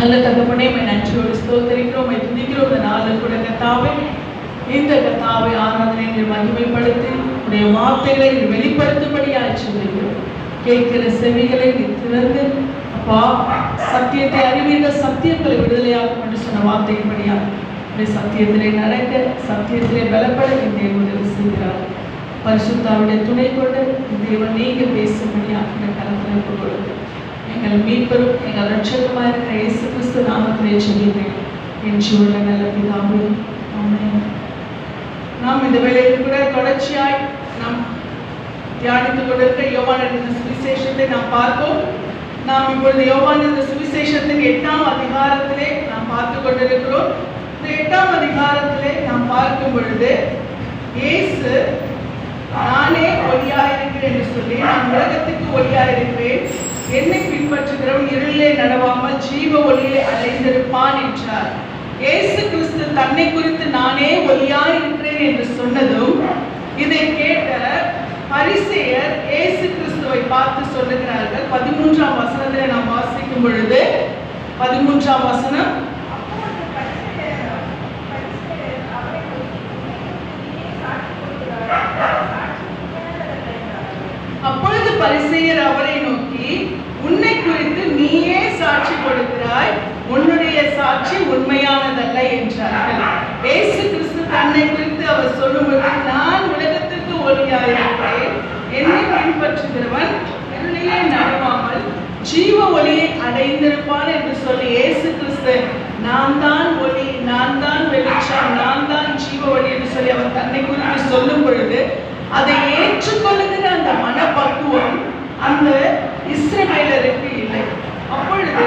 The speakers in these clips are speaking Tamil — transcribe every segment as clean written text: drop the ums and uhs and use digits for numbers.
நல்ல தகப்பனே, நன்றியோடு ஸ்தோத்திரிக்கிறோம், துதிக்கிறோம். இந்த நாளில் கூட கர்த்தாவே, இந்த கர்த்தாவை ஆராதனை மகிமைப்படுத்தி உடைய வார்த்தைகளை வெளிப்படுத்தும்படியாக சொல்லுகிறோம். கேட்கிற செவிகளை திறந்து அப்பா, சத்தியத்தை அறிவீர்கள், சத்தியங்களை விடுதலையாகும் என்று சொன்ன வார்த்தையின்படியாக சத்தியத்திலே நடக்க, சத்தியத்திலே பலப்பட தேவன் உதவி செய்கிறார். பரிசுத்தாவுடைய துணை கொண்டு தேவன் நீங்க பேசும்படியாக கலத்தில் கொடுத்து எங்கள் மீட்பரும் எங்கள் ரட்சகமாக இருக்கிற இயேசு கிறிஸ்து நாமத்திலே சொல்கிறேன் என் உள்ள நல்ல பிதாவே, ஆமென். நாம் இந்த வேளையில் கூட தொடர்ச்சியாய் நாம் தியானித்துக் கொண்டிருக்கிற யோவான் எழுதின சுவிசேஷத்தை நாம் பார்ப்போம். நாம் இப்பொழுது யோவான் எழுதின சுவிசேஷத்தின் 8ஆம் அதிகாரத்திலே நாம் பார்த்து கொண்டிருக்கிறோம். இந்த 8ஆம் அதிகாரத்திலே நாம் பார்க்கும் பொழுது இயேசு நானே ஒளியாயிருக்கிறேன் என்று சொல்லி, நான் உலகத்துக்கு ஒளியாயிருக்கிறேன், என்னை பின்பற்றுகிறவன் இருளிலே நடவாமல் ஜீவ ஒளியிலே அலைந்திருப்பான் என்றார். இயேசு கிறிஸ்து தன்னை குறித்து நானே ஒளியாயிருக்கிறேன் என்று சொன்னதும் இதை கேட்ட பரிசேயர் இயேசு கிறிஸ்துவை பார்த்து சொல்லுகிறார்கள். 13ஆம் வசனத்தில் நாம் வாசிக்கும் பொழுது 13ஆம் வசனம், அப்பொழுது பரிசேயர் அவரை நோக்கி, உன்னை குறித்து நீயே சாட்சி கொடுக்கிறாய், உன்னுடைய சாட்சி உண்மையானதல்ல என்றார்கள். இயேசு கிறிஸ்து தன்னை குறித்து அவர் சொல்லும்போது, நான் உலகத்துக்கு ஒளியாயிருக்கிறேன், என்னை பின்பற்றுகிறவன் இருளிலே நடவாமல் ஜீவ ஒளியை அடைந்திருப்பான் என்று சொல்லி இயேசு கிறிஸ்து நான் தான் ஒளி, நான் தான் வெளிச்சம், நான் தான் ஜீவ ஒளி என்று சொல்லி அவர் தன்னை குறித்து சொல்லும் பொழுது அதை ஏற்றுக்கொள்ளுகிற அந்த மனப்பக்குவம் அந்த இஸ்ரவேலருக்கு இல்லை. அப்பொழுது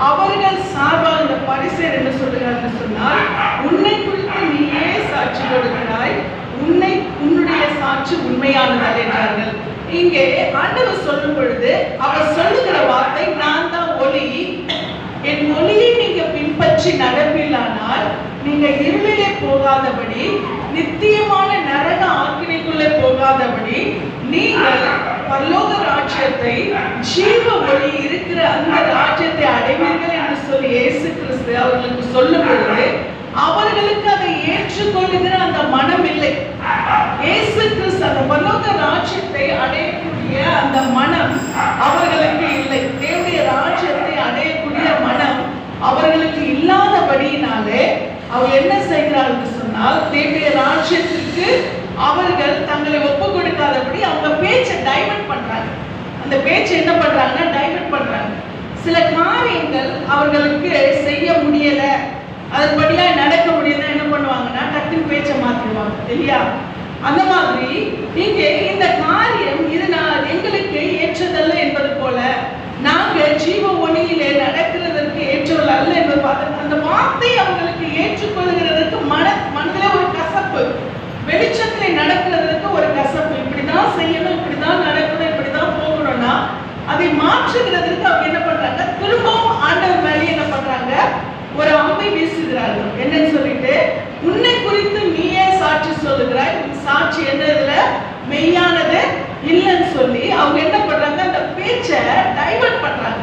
அவர்கள் சார்பாக இந்த பரிசேயர் என்ன சொல்லுகிறார்கள் சொன்னால், உன்னை குறித்து நீயே சாட்சி கொடுக்கிறாய், உன்னுடைய சாட்சி உண்மையானதல்ல என்றார்கள். இங்கே ஆண்டவர் சொல்லும் பொழுது அவர் சொல்லுகிற வார்த்தை, நான் தான் ஒளி, என் ஒளியை நீங்க பின்பற்றி நடப்பில்லானால் நீங்க இருளிலே போகாதபடி, நித்தியமான நரக ஆக்கினைக்குள்ளே போகாதபடி, நீங்கள் பரலோக ராஜ்யத்தை, ஜீவ ஒளி இருக்கிற அந்த ராஜ்யத்தை அடைவீர்கள் என்று சொல்லி இயேசு கிறிஸ்து அவர்களுக்கு சொல்லும் பொழுது அவர்களுக்கு அதை ஏற்றுக்கொள்ளுகிற அந்த மனம் இல்லை. இயேசு கிறிஸ்து அந்த பரலோக ராஜ்யத்தை அடையக்கூடிய அந்த மனம் அவர்களுக்கு இல்லை. தேவனுடைய ராஜ்யத்தை அடையக்கூடிய மனம் அவர்களுக்கு இல்லாதபடியினாலே அவர் என்ன செய்கிறார்கள் சொன்னால், தேவனுடைய ராஜ்யத்திற்கு அவர்கள் தங்களை ஒப்பு கொடுக்காதபடி அவங்க பேச்சை டைவர்ட் பண்றாங்க. அந்த பேச்சை என்ன பண்றாங்கன்னா டைவர்ட் பண்றாங்க. சில காரியங்கள் அவர்களுக்கு செய்ய முடியல, அதன்படியா நடக்க முடியல, என்ன பண்ணுவாங்கன்னா டக்குன்னு பேச்சை மாத்திடுவாங்க இல்லையா? அந்த மாதிரி இங்கே இந்த காரியம் இது எங்களுக்கு ஏற்றதல்ல என்பது போல, நாங்க ஜீவ ஒளியிலே நடக்கிறதற்கு ஏற்றவர்கள் அல்ல என்பது பார்த்து அந்த வார்த்தை அவங்களுக்கு ஏற்றுக்கொள்கிறதற்கு மனதில் ஒரு கசப்பு, வெளிச்சத்திலே நடக்கிறதுக்கு ஒரு கசப்பு, இப்படிதான் செய்யணும், இப்படிதான் நடக்கணும், இப்படிதான் போகணும்னா அதை மாற்றுகிறதுக்கு அவங்க என்ன பண்றாங்க, திரும்பவும் ஆண்டவர் மேலே என்ன பண்றாங்க, ஒரு அம்பை வீசுகிறார்கள். என்னன்னு சொல்லிட்டு, உன்னை குறித்து நீயே சாட்சி சொல்லுகிறாய், உன் சாட்சி என்ன இதுல மெய்யானது இல்லைன்னு சொல்லி அவங்க என்ன பண்றாங்க, அந்த பேச்சை டைவர்ட் பண்றாங்க.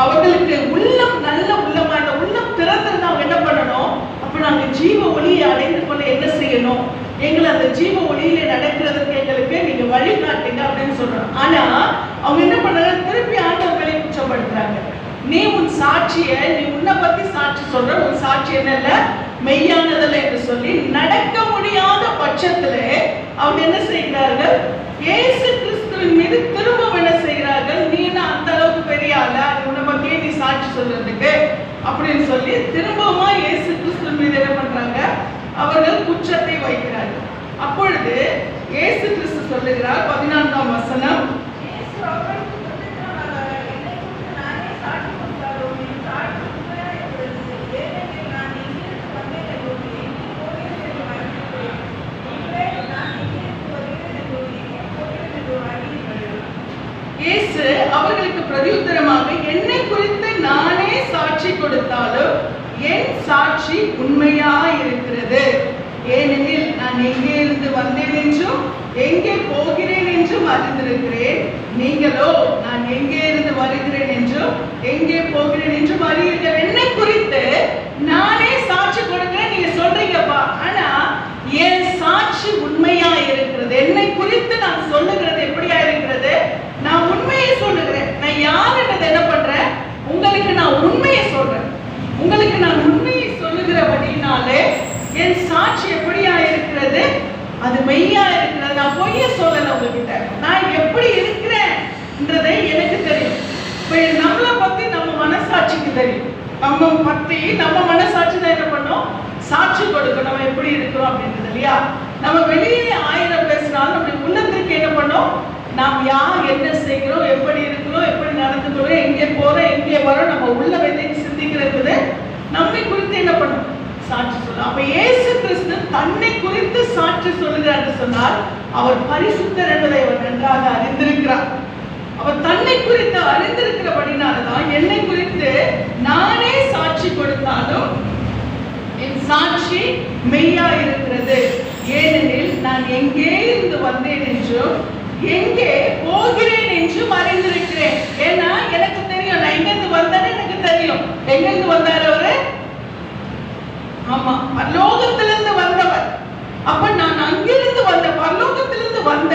அவர்களுக்கு உள்ளம் நல்ல உள்ளமா, அந்த உள்ளம் திறந்திருந்து அவங்க என்ன பண்ணணும், அப்ப நாங்க ஜீவ ஒளியை அடைந்து கொள்ள என்ன செய்யணும், எங்களை அந்த ஜீவ ஒளியில நடக்கிறதுக்கு எங்களுக்கு நீங்க வழிகாட்டுங்க அப்படின்னு சொல்றோம். ஆனா அவங்க என்ன பண்றாங்க, திருப்பி ஆண்டவர்களை குற்றப்படுத்துறாங்க. நீ உன் சாட்சிய, நீ உன்னை பத்தி சாட்சி சொல்ற, உன் சாட்சி என்னல்ல, மெய்யானதில்லை என்று சொல்லி நடக்க முடியாத பட்சத்துல அவங்க என்ன செய்கிறார்கள், இயேசு கிறிஸ்துவின் மீது திரும்ப என்ன செய்கிறார்கள், நீ என்ன அந்த அளவுக்கு பெரிய ஆளா, உன்னை பத்தியே நீ சாட்சி சொல்றதுக்கு அப்படின்னு சொல்லி திரும்பமா இயேசு கிறிஸ்துவின் மீது என்ன பண்றாங்க, அவர்கள் குற்றத்தை வைக்கிறார்கள். அப்பொழுது இயேசு கிறிஸ்து சொல்லுகிறார் 14ஆம் வசனம், இயேசு அவர்களுக்கு பிரதியுத்தரமாக, என்னை குறித்து நானே சாட்சி கொடுத்தாலும் என் சாட்சி உண்மையா இருக்கிறது. ஏனெனில் நான் எங்கே இருந்து வந்தேன் என்றும் எங்கே போகிறேன் என்றும் அறிந்திருக்கிறேன். நீங்களோ நான் எங்கே இருந்து வருகிறேன் என்றும் எங்கே போகிறேன் என்றும் அறியீர்கள். என்னை குறித்து நானே சாட்சி கொடுக்கிறேன். நீங்க சொல்றீங்கப்பா, ஆனா என் சாட்சி உண்மையா இருக்கிறது. என்னை குறித்து நான் சொல்லுகிறது எப்படியா இருக்கிறது? நான் உண்மையை சொல்லுகிறேன். நான் யாருன்றதை என்ன பண்றேன்? உங்களுக்கு நான் உண்மையை சொல்றேன். உங்களுக்கு நான் உண்மையை சொல்லுகிறபடினாலே என் சாட்சி எப்படியா இருக்கிறது? அது மெய்யா இருக்கிறது. நான் பொய்ய சொல்லல உங்ககிட்ட. நான் எப்படி இருக்கிறேன்றதை எனக்கு தெரியும். இப்ப நம்மளை பத்தி நம்ம மனசாட்சிக்கு தெரியும். நம்ம பத்தி நம்ம மனசாட்சி தான் என்ன பண்ணும்? சாட்சி கொடுக்கும் நம்ம எப்படி இருக்கிறோம் அப்படின்றது இல்லையா? நம்ம வெளியே 1000 பேசினாலும் நம்முடைய உள்ளத்திற்கு என்ன பண்ணும்? நாம் யார், என்ன செய்கிறோம், எப்படி இருக்கிறோம், எப்படி நடந்துக்கிறோம், எங்கே போறோம், எங்கே வரோம், நம்ம உள்ள விதை சிந்திக்கிறது நம்மை குறித்து என்ன பண்ணும்? சாட்சி சொல்லும். அப்ப இயேசு கிறிஸ்து தன்னை குறித்து சாட்சி சொல்லுகிறார் என்று சொன்னால் அவர் பரிசுத்தர் என்பதை அவர் நன்றாக அறிந்திருக்கிறார். அவர் தன்னை குறித்து அறிந்திருக்கிறபடினால்தான் என்னை குறித்து நானே சாட்சி கொடுத்தாலும் என் சாட்சி மெய்யா இருக்கிறது. ஏனெனில் நான் எங்கே இருந்து வந்தேன் என்றும் எங்கே போகிறேன் என்றும் அறிந்திருக்கிறேன். ஏன்னா எனக்கு தெரியும் நான் எங்கிருந்து வந்தேன்னு எனக்கு தெரியும். எங்கிருந்து வந்தார் அவரு? ஆமா, பரலோகத்திலிருந்து வந்தவர். அப்ப நான் அங்கிருந்து வந்த பரலோகத்திலிருந்து வந்த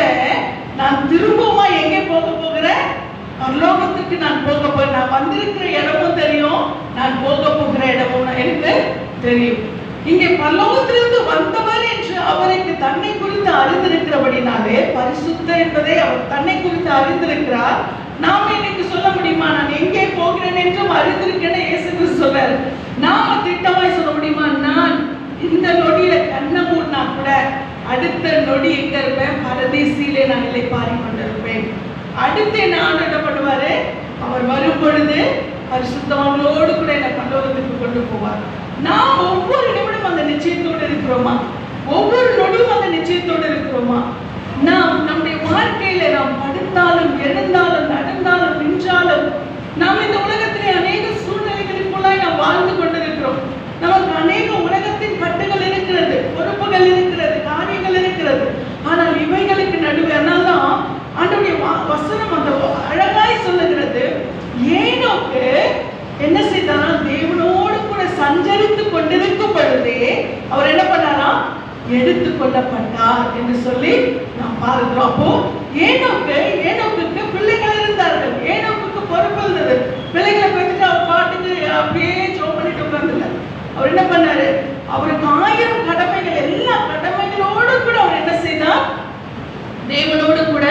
நான் திரும்பவுமா எங்கே போக போகிறேன்? பரலோகத்துக்கு நான் போக போகிறேன். நான் வந்திருக்கிற இடமும் தெரியும், நான் போக போகிற இடமும் எனக்கு தெரியும். இங்கே பரலோகத்திலிருந்து வந்தவர் என்று அவருக்கு தன்னை குறித்து அறிந்திருக்கிறபடினாலே பரிசுத்தர் என்பதை அவர் தன்னை குறித்து அறிந்திருக்கிறார். நாம இன்னைக்கு சொல்ல முடியுமா நான் எங்கே போகிறேன் என்றும் அறிந்திருக்கேன்னு இயேசு கிறிஸ்து சொல்றாரு. நாம திட்டமாய் சொல்ல முடியுமா? நான் இந்த நொடியில கண்ணை மூடினா கூட அடுத்த நொடி எங்க இருப்பேன்? பரதீசிலே நான் இல்லை பாரி கொண்டிருப்பேன். அடுத்து நான் என்ன பண்ணுவாரு? அவர் வரும் பொழுது பரிசுத்தவான்களோடு கூட என்னை பரலோகத்துக்கு கொண்டு போவார். நாம் ஒவ்வொரு நிமிடம் அந்த நிச்சயத்தோடு இருக்கிறோமா? ஒவ்வொரு நொடியும் அந்த நிச்சயத்தோடு இருக்கிறோமா? நாம் நம்முடைய வாழ்க்கையில நாம் படுத்தாலும் எழுந்தாலும் நடந்தாலும் நின்றாலும் நாம் இந்த உலகத்திலே அநேக சூழ்நிலைகளுக்குள்ளாய் நாம் வாழ்ந்து கொண்டிருக்கிறோம். நமக்கு அநேக உலகத்தின் கட்டுகள் இருக்கிறது, பொறுப்புகள் இருக்கிறது, காரியங்கள் இருக்கிறது. ஆனால் இவைகளுக்கு நடுவே அதனால்தான் ஆண்டவருடைய வசனம் அந்த அழகாய் சொல்லுகிறது. ஏனோக்கு என்ன செய்தாரா? தேவனோடு கூட சஞ்சரித்து கொண்டிருக்கும் பொழுதே அவர் என்ன பண்ணாராம்? எடுத்துக் கொள்ளப்பட்டார் என்று சொல்லி நாம் பார்க்கிறோம். அப்போ ஏனோக்குக்கு பிள்ளைகள் இருந்தார்கள். ஏனோக்குக்கு பொறுப்பு இருந்தது. பிள்ளைகளை பெற்றுட்டு அவர் பாட்டுக்கு அப்படியே ஜோம் பண்ணிட்டு உட்கார்ந்துல. அவர் என்ன பண்ணாரு? அவருக்கு 1000 கடமைகள், எல்லா கடமைகளோடு கூட அவர் என்ன செய்தார்? தேவனோடு கூட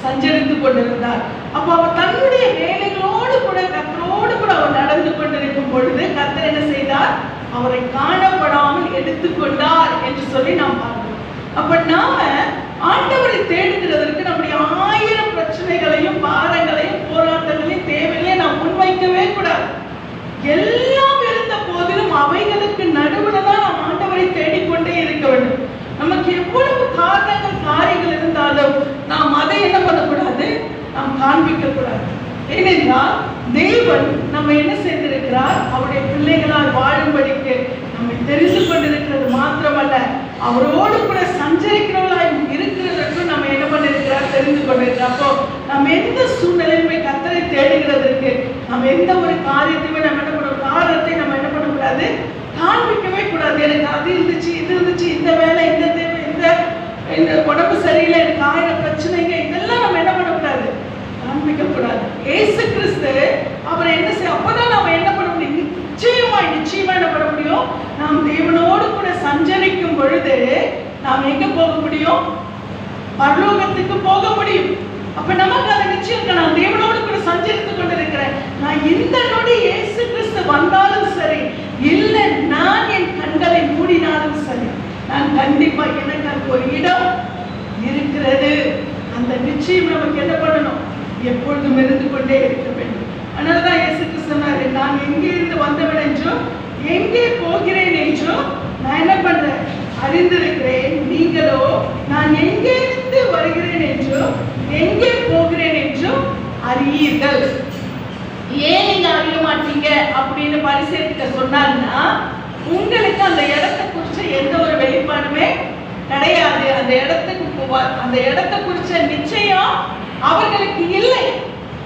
சஞ்சரித்து கொண்டிருந்தார். அப்ப அவர் தன்னுடைய வேலைகளோடு கூட கர்த்தரோடு கூட அவர் நடந்து கொண்டிருக்கும் பொழுது கர்த்தர் என்ன செய்தார்? அவரை காணப்படாமல் எடுத்துக்கொண்டார் என்று சொல்லி நாம் பார்க்கிறோம். அப்ப நாம ஆண்டவரை தேடுகிறதற்கு நம்முடைய 1000 பிரச்சனைகளையும் பாரங்களையும் போராட்டங்களையும் தேவையில்லை நாம் முன்வைக்கவே கூடாது. எல்லாம் இருந்த போதிலும் அவைகளுக்கு நடுவில் தான் நாம் ஆண்டவரை தேடிக்கொண்டே இருக்க வேண்டும். நமக்கு எவ்வளவு காரணங்கள் காரியங்கள் இருந்தாலும் நாம் அதை என்ன பண்ணக்கூடாது? நாம் காண்பிக்க கூடாது. ஏனென்றால் தேவன் நம்ம என்ன செய்திருக்கிறார்? அவருடைய பிள்ளைகளால் வாழும்படிக்கு நம்மை தெரிந்து கொண்டிருக்கிறது மாத்திரமல்ல, அவரோடு கூட சஞ்சரிக்கிறவர்களாய் இருக்கிறதற்கும் நம்ம என்ன பண்ணிருக்கிறார்? தெரிந்து கொண்டிருக்கிறார். அப்போ நம்ம எந்த சூழ்நிலையுமே கர்த்தரை தேடுகிறதற்கு நம்ம எந்த ஒரு காரியத்தையுமே நம்ம என்ன பண்ண காரணத்தை நம்ம என்ன பண்ணக்கூடாது? காண்பிக்கவே கூடாது. எனக்கு அது இருந்துச்சு, இது இருந்துச்சு, இந்த வேலை, இந்த தேவை, இந்த உடம்பு சரியில்லை, எனக்கு 1000 பிரச்சனைங்க, இதெல்லாம் நம்ம என்ன பண்ணக்கூடாது? காண்பிக்க கூடாது. இயேசு கிறிஸ்து அவர் என்ன செய்ய? அப்பதான் நம்ம என்ன பண்ண முடியும்? நிச்சயமா என்ன பண்ண முடியும்? நாம் தேவனோடு கூட சஞ்சரிக்கும் பொழுது நாம் எங்க போக முடியும்? பரலோகத்துக்கு போக முடியும். அப்ப நமக்கு அந்த நிச்சயம், நான் தேவனோடு கூட சஞ்சரித்து கொண்டிருக்கிறேன். நான் இந்த நொடி இயேசு கிறிஸ்து வந்தாலும் சரி, இல்லை நான் என் கண்களை மூடினாலும் சரி, நான் கண்டிப்பா எனக்கு அங்கு ஒரு இடம் இருக்கிறது. அந்த நிச்சயம் நமக்கு என்ன பண்ணணும்? எப்பொழுதும் இருந்து கொண்டே இருக்க வேண்டும். அதனாலதான் இயேசு கிறிஸ்து சொன்னாரு, நான் எங்கே இருந்து வந்தவன் என்றும் எங்கே போகிறேன் என்றும் நான் என்ன பண்றேன்? அறிந்திருக்கிறேன். நீங்களோ நான் எங்கே இருந்து வருகிறேன் என்றும் எங்கே போகிறேன் என்றும் அறியீர்கள். ஏன் நீங்க அறிய மாட்டீங்க அப்படின்னு பரிசேயர்கிட்ட சொன்னாங்கன்னா உங்களுக்கு அந்த இடத்தை குறித்து எந்த ஒரு வெளிப்பாடுமே அந்த இடத்தை குறிச்ச நிச்சயம் அவர்களுக்கு இல்லை.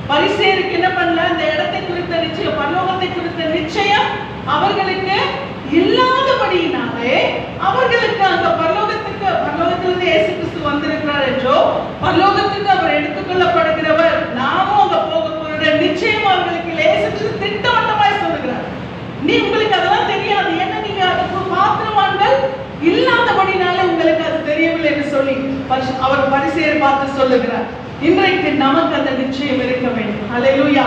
பரிசேயருக்கு என்ன பண்ணல? அந்த இடத்தை குறித்த நிச்சயம், பரலோகத்தை குறித்த நிச்சயம் அவர்களுக்கு இல்லாதபடியினாலே அவர்களுக்கு அந்த பரலோகத்திலிருந்து இயேசு கிறிஸ்து வந்திருக்கிறார் என்றோ, பரலோகத்துக்கு அவர் எடுத்துக்கொள்ளப்படுகிறவர், நாமும் அங்க போக போகிற நிச்சயம் அவர்களுக்கு இயேசு கிறிஸ்து திட்டவட்டமாய் சொல்லுகிறார். நீ உங்களுக்கு அதெல்லாம் தெரியாது, ஏன்னா நீங்க அதுக்கு பாத்திரவான்கள் இல்லாதபடினால உங்களுக்கு அது தெரியவில்லை என்று சொல்லி அவர் பரிசேயர் பார்த்து சொல்லுகிறார். இன்றைக்கு நமக்கு அந்த நிச்சயம் இருக்க வேண்டும். ஹல்லேலூயா.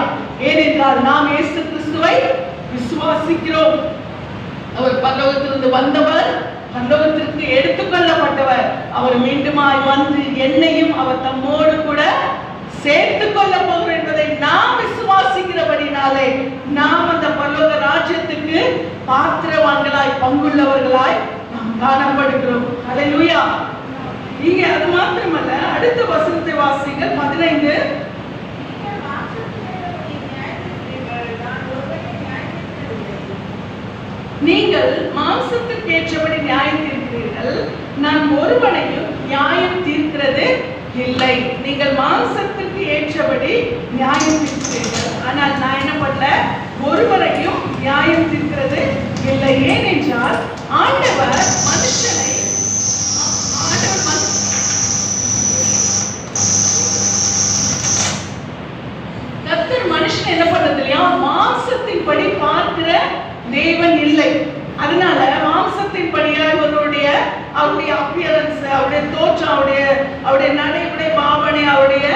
ஏனென்றால் நாம் இயேசு கிறிஸ்துவை விசுவாசிக்கிறோம். அவர் பரலோகத்திலிருந்து வந்தவர், பரலோகத்திற்கு எடுத்துக்கொள்ளப்பட்டவர். அவர் மீண்டுமாய் வந்து என்னையும் அவர் தம்மோடு கூட சேர்த்துக் கொள்ள போகிறார் என்பதை நாம் விசுவாசிக்கிறபடினாலே நாம் அந்த பரலோக ராஜ்யத்துக்கு பாத்திரவான்களாய், பங்குள்ளவர்களாய் நாம் காணப்படுகிறோம். ஹல்லேலூயா. இங்க அது மாத்திரமல்ல, அடுத்த வசனத்தை வாசிங்கள். 15. நீங்கள் மாம்சத்துக்கு ஏற்றபடி நியாயம் தீர்க்கிறீர்கள், நான் ஒருவனையும் நியாயம் தீர்க்கிறது இல்லை. நீங்கள் மாம்சத்துக்கு ஏற்றபடி நியாயம் தீர்க்கிறீர்கள், ஆனால் நான் என்ன பண்ணல? ஒருவரையும் நியாயம் தீர்க்கிறது இல்லை. ஏனென்றால் ஆண்டவர் மனுஷனை மனுஷன் என்ன பண்றது இல்லையா? மாம்சத்தின்படி பார்க்கிற தேவன் இல்லை. அதனால மாம்சத்தின் படியாய் அவருடைய அப்பியரன்ஸ், அவருடைய தோற்றம், அவருடைய நடைமுறை, பாவனை, அவருடைய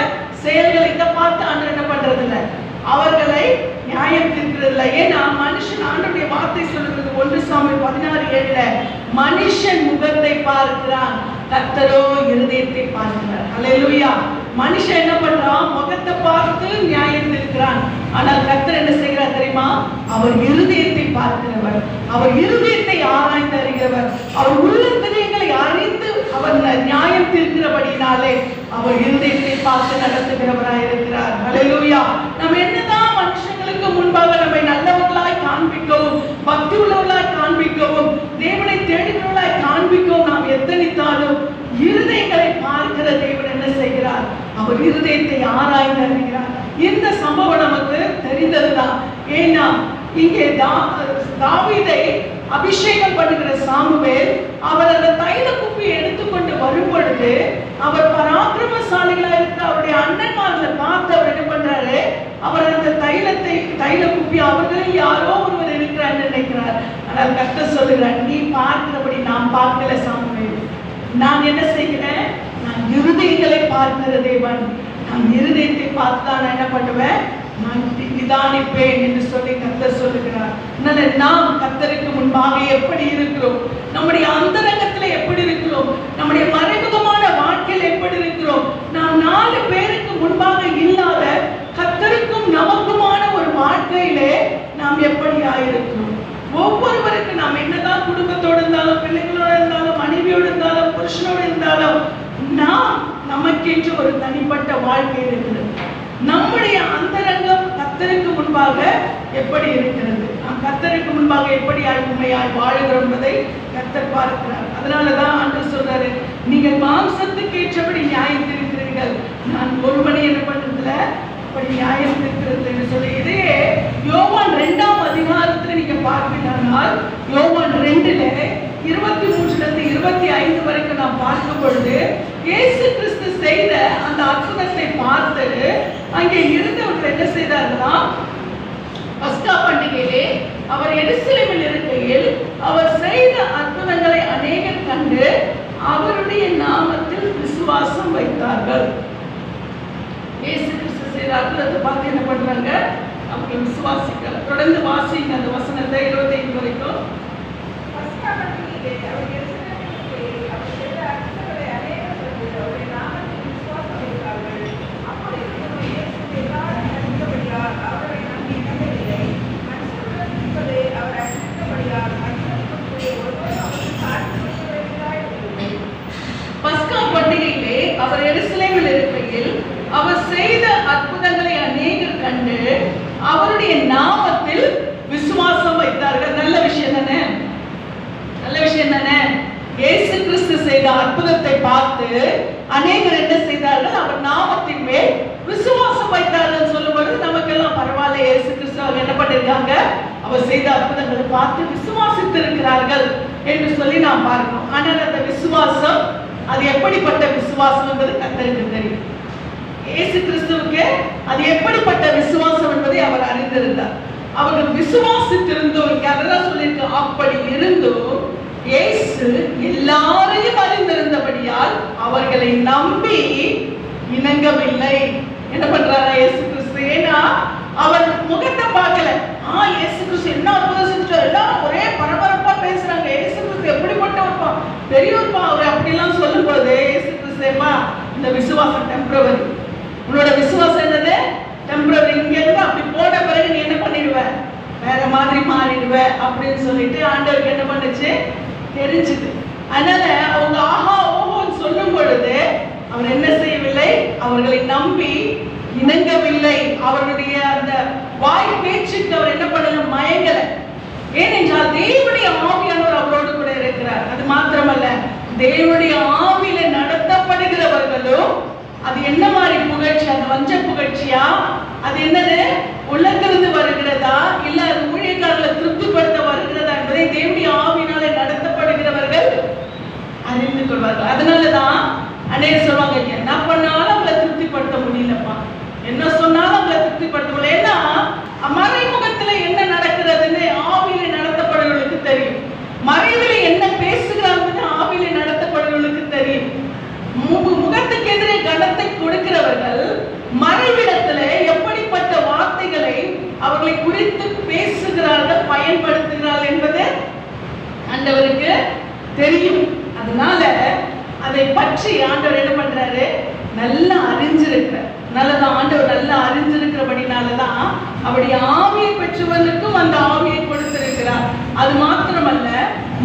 செயல்களை இதை பார்த்து ஆண்டவர் என்ன பண்றது இல்லை? அவர்களை நியாயம் தீர்க்கிறது இல்லை. ஏன்னா மனுஷன், ஆண்டவருடைய வார்த்தை சொல்லுகிறது 1 சாமுவேல் 16:7, மனுஷன் முகத்தை பார்க்கிறான், கர்த்தரோ இருதயத்தை பார்க்கிறார். ஹல்லேலூயா. மனுஷன் என்ன பண்றான்? முகத்தை பார்த்து நியாயம் தீர்க்கிறான். ஆனால் கர்த்தர் என்ன செய்கிறார் தெரியுமா? அவர் இருதயத்தை பார்க்கிறவர், அவர் இருதயத்தை ஆராய்ந்து அறிகிறவர், அவர் உள்ளங்களை அறிந்து அவர் நியாயம் தீர்க்கிறபடினாலே அவர் இருதயத்தை பார்த்து நடத்துகிறவராய் இருக்கிறார். ஹல்லேலூயா. நம்ம என்னதான் மனுஷங்களுக்கு முன்பாக நம்மை நல்லவர்களாய் காண்பிக்கவும், பக்தி உள்ளவர்களாய் காண்பிக்கவும், தேவனை தேடுகிறவர்களாய் காண்பிக்கவும் நாம் எத்தனித்தாலும் இருதயங்களை பார்க்கிற தேவன் என்ன செய்கிறார்? அவர் இருதயத்தை ஆராய்ந்து அறிகிறார். இந்த சம்பவம் நமக்கு தெரிந்ததுதான். ஏன்னா இங்கே தாவீதை அபிஷேகம் பண்ணுகிற சாமுவேல் அவர் அந்த தைல குப்பியை எடுத்துக்கொண்டு வரும் பொழுது அவர் பராக்கிரமசாலிகளா இருக்க அவருடைய அண்ணன்மார்களை பார்த்து அவர் என்ன பண்றாரு? அவர் அந்த தைல குப்பி அவர்களில் யாரோ ஒருவர் இருக்கிறார் நினைக்கிறார். ஆனால் கர்த்தர் சொல்லுகிறார், நீ பார்க்கிறபடி நான் பார்க்கல சாமுவேல், நான் என்ன செய்கிறேன்? நான் இருதயங்களை பார்க்கிற தேவன். நான் இருதயத்தை பார்த்து நான் என்ன பண்ணுவேன்? நான் நிதானிப்பேன் என்று சொல்லி கர்த்தர் சொல்லுகிறார். நாம் கர்த்தருக்கு முன்பாக எப்படி இருக்கிறோம்? நம்முடைய அந்தரங்கத்துல எப்படி இருக்கிறோம்? நம்முடைய மறைமுகமான வாழ்க்கையில் எப்படி இருக்கிறோம்? நாம் 4 பேருக்கு முன்பாக இல்லாத கர்த்தருக்கும் நமக்குமான ஒரு வாழ்க்கையிலே நாம் எப்படியா இருக்கிறோம்? ஒவ்வொருவருக்கு நாம் என்னதான் குடும்பத்தோடு இருந்தாலும், பிள்ளைகளோடு இருந்தாலும், மனைவியோடு இருந்தாலும், புருஷனோடு இருந்தாலும், நாம் நமக்கென்று ஒரு தனிப்பட்ட வாழ்க்கை இருக்கிறது. நம்முடைய அந்தரங்கம் கர்த்தருக்கு முன்பாக எப்படி இருக்கிறது? நாம் கர்த்தருக்கு முன்பாக எப்படி உண்மையாய் வாழுகிறோம் என்பதை கர்த்தர் பார்க்கிறார். அதனாலதான் ஆண்டவர் சொல்றாரு, நீங்கள் மாம்சத்துக்கு ஏற்றபடி நியாயம் தீர்க்கிறீர்கள், நான் ஒருவனை என்ன பண்றதுல அப்படி நியாயம் தீர்க்கிறது என்று சொல்லி. இதே யோவான் 2ஆம் அதிகாரத்துல நீங்க பார்ப்பீங்கன்னால், யோவான் 2ல 23 25 வரைக்கும் நாம் பார்க்கும் பொழுது இயேசு கிறிஸ்து செய்த அந்த அற்புதத்தை பார்த்து அங்கே இருந்தவர்கள் என்ன செய்தார்களா? பஸ்கா பண்டிகையிலே அவர் எருசலேமில் இருக்கையில் அவர் செய்த அற்புதங்களை அநேகர் கண்டு அவருடைய நாமத்தில் விசுவாசம் வைத்தார்கள். இயேசு கிறிஸ்து செய்த அற்புதத்தை பார்த்து என்ன பண்றாங்க? அவங்க விசுவாசிக்கல. தொடர்ந்து வாசிங்க அந்த வசனத்தை 25 வரைக்கும். பஸ்கா பண்டிகையிலே அவர் எருசலேமில் இருக்கையில் அவர் செய்த அற்புதங்களை அநேகர் கண்டு அவருடைய நாமத்தில் விசுவாசம் வைத்தார்கள். நல்ல விஷயம் தானே? அற்புதத்தை பார்த்து அநேகர் என்ன செய்தார்கள்? அவர் நாமத்தின் மேல் விசுவாசம் வைத்தார்கள் சொல்லும் பொழுது நமக்கெல்லாம் பரவாயில்ல, இயேசு கிறிஸ்து அவர் என்ன பண்ணிருக்காங்க? அவர் செய்த அற்புதங்களை பார்த்து விசுவாசித்து இருக்கிறார்கள் என்று சொல்லி நாம் பார்க்கிறோம். ஆனால் அந்த விசுவாசம் அது எப்படிப்பட்ட விசுவாசம் என்பது கர்த்தருக்கு தெரியும். இயேசு கிறிஸ்துவுக்கு அது எப்படிப்பட்ட விசுவாசம் என்பதை அவர் அறிந்திருந்தார். அவர்கள் விசுவாசித்திருந்தோம் அதெல்லாம் சொல்லியிருக்கு. அப்படி இருந்தும் இயேசு எல்லாரையும் அறிந்திருந்தபடியால் அவர்களை நம்பி இணங்கவில்லை. என்ன பண்றாரா இயேசு கிறிஸ்து? ஏன்னா அவர் முகத்தை பார்க்கல. இயேசு கிறிஸ்து என்ன அற்புதம் செஞ்சார், எல்லாரும் ஒரே பரபரப்பா பேசுறாங்க. இயேசு கிறிஸ்து எப்படிப்பட்டவர்ப்பா, பெரியவர்ப்பா அவர் அப்படிலாம் சொல்லும் போது இயேசு கிறிஸ்துமா, இந்த விசுவாசம் டெம்பரவரி. உன்னோட விசுவாசம் என்னது? டெம்பரவரி. இங்க இருந்து அப்படி போன பிறகு நீ என்ன பண்ணிடுவ? வேற மாதிரி மாறிடுவ அப்படின்னு சொல்லிட்டு ஆண்டவருக்கு என்ன பண்ணுச்சு? தெரிஞ்சுது. அதனால அவங்க ஆஹா ஓஹோன்னு சொல்லும் பொழுது அவர் என்ன செய்யவில்லை? அவர்களை நம்பி இணங்கவில்லை. அவருடைய அந்த வாய் பேச்சுக்கு அவர் என்ன பண்ணல? மயங்கல. ஏனென்றால் தேவனுடைய ஆவியானவர் அவரோடு கூட இருக்கிறார். அது மாத்திரமல்ல, தேவனுடைய ஆவியில நடத்தப்படுகிறவர்களும் அது என்ன மாதிரி புகழ்ச்சி? அது வஞ்ச புகழ்ச்சியா? அது என்னது? உள்ளத்திலிருந்து வருகிறதா இல்ல அது ஊழியக்காரர்களை திருப்திப்படுத்த வருகிறதா என்பதை தேவனுடைய ஆவியினாலே நடத்தப்படுகிறவர்கள் அறிந்து கொள்வார்கள். அதனாலதான் அநேகர் சொல்லுவாங்க, என்ன பண்ணாலும் அவங்களை திருப்திப்படுத்த முடியலப்பா, என்ன சொன்னாலும் அவங்களை திருப்திப்படுத்த முடியல. ஏன்னா மறைமுகத்துல என்ன நடக்கிறதுன்னு ஆவியில நடத்தப்படுவர்களுக்கு தெரியும். மறைவில என்ன பேசுகிறாங்கன்னு ஆவியில நடத்தப்படுவர்களுக்கு தெரியும். முகத்துக்கு எதிரே கனத்தை கொடுக்கிறவர்கள் மறைவிடத்துல எப்படிப்பட்ட வார்த்தைகளை அவர்களை குறித்து பேசுகிறார்கள், பயன்படுத்துகிறார்கள் என்பது ஆண்டவருக்கு தெரியும். அதனால அதை பற்றி ஆண்டவர் என்ன பண்றாரு? நல்லா அறிஞ்சிருக்கிறார். நல்லதான் ஆண்டவர் நல்லா அறிஞ்சிருக்கிறபடினாலதான் அவருடைய ஆவியை பெற்றவனுக்கும் அந்த ஆவியை கொடுத்திருக்கிறார். அது மாத்திரமல்ல,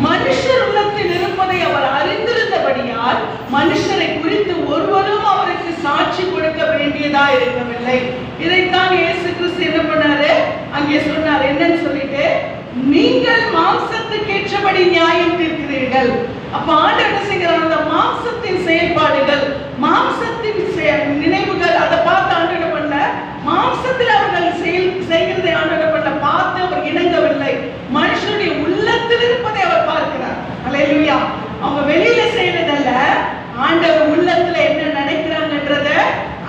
மனுஷர் உள்ளத்தில் இருப்பதை அவர் அறிந்திருந்தபடியால் மனுஷரை குறித்து ஒருவரும் அவருக்கு சாட்சி கொடுக்க வேண்டியதா இருக்கவில்லை. இதைத்தான் இயேசு கிறிஸ்து என்ன பண்ணாரு? அங்கே சொன்னார். என்னன்னு சொல்லிட்டு, நீங்கள் மாம்சத்துக்கு ஏற்றபடி நியாயம் தீர்க்கிறீர்கள். அப்ப ஆண்டவர் என்ன செய்கிறார்? அந்த மாம்சத்தின் செயல்பாடுகள், மாம்சத்தின் நினைவுகள், அதை பார்த்து ஆண்டவர் என்ன பண்ண? மாம்சத்தில் அவர்கள் செய்கிறதை ஆண்டவர் பண்ண பார்த்து அவர் இணங்கவில்லை. மனுஷனுடைய உள்ளத்தில் இருப்பதை அவர் பார்க்கிறார். அல்லேலூயா. அவங்க வெளியில செய்யறதல்ல, ஆண்டவர் உள்ளத்துல என்ன நினைக்கிறாங்கன்றத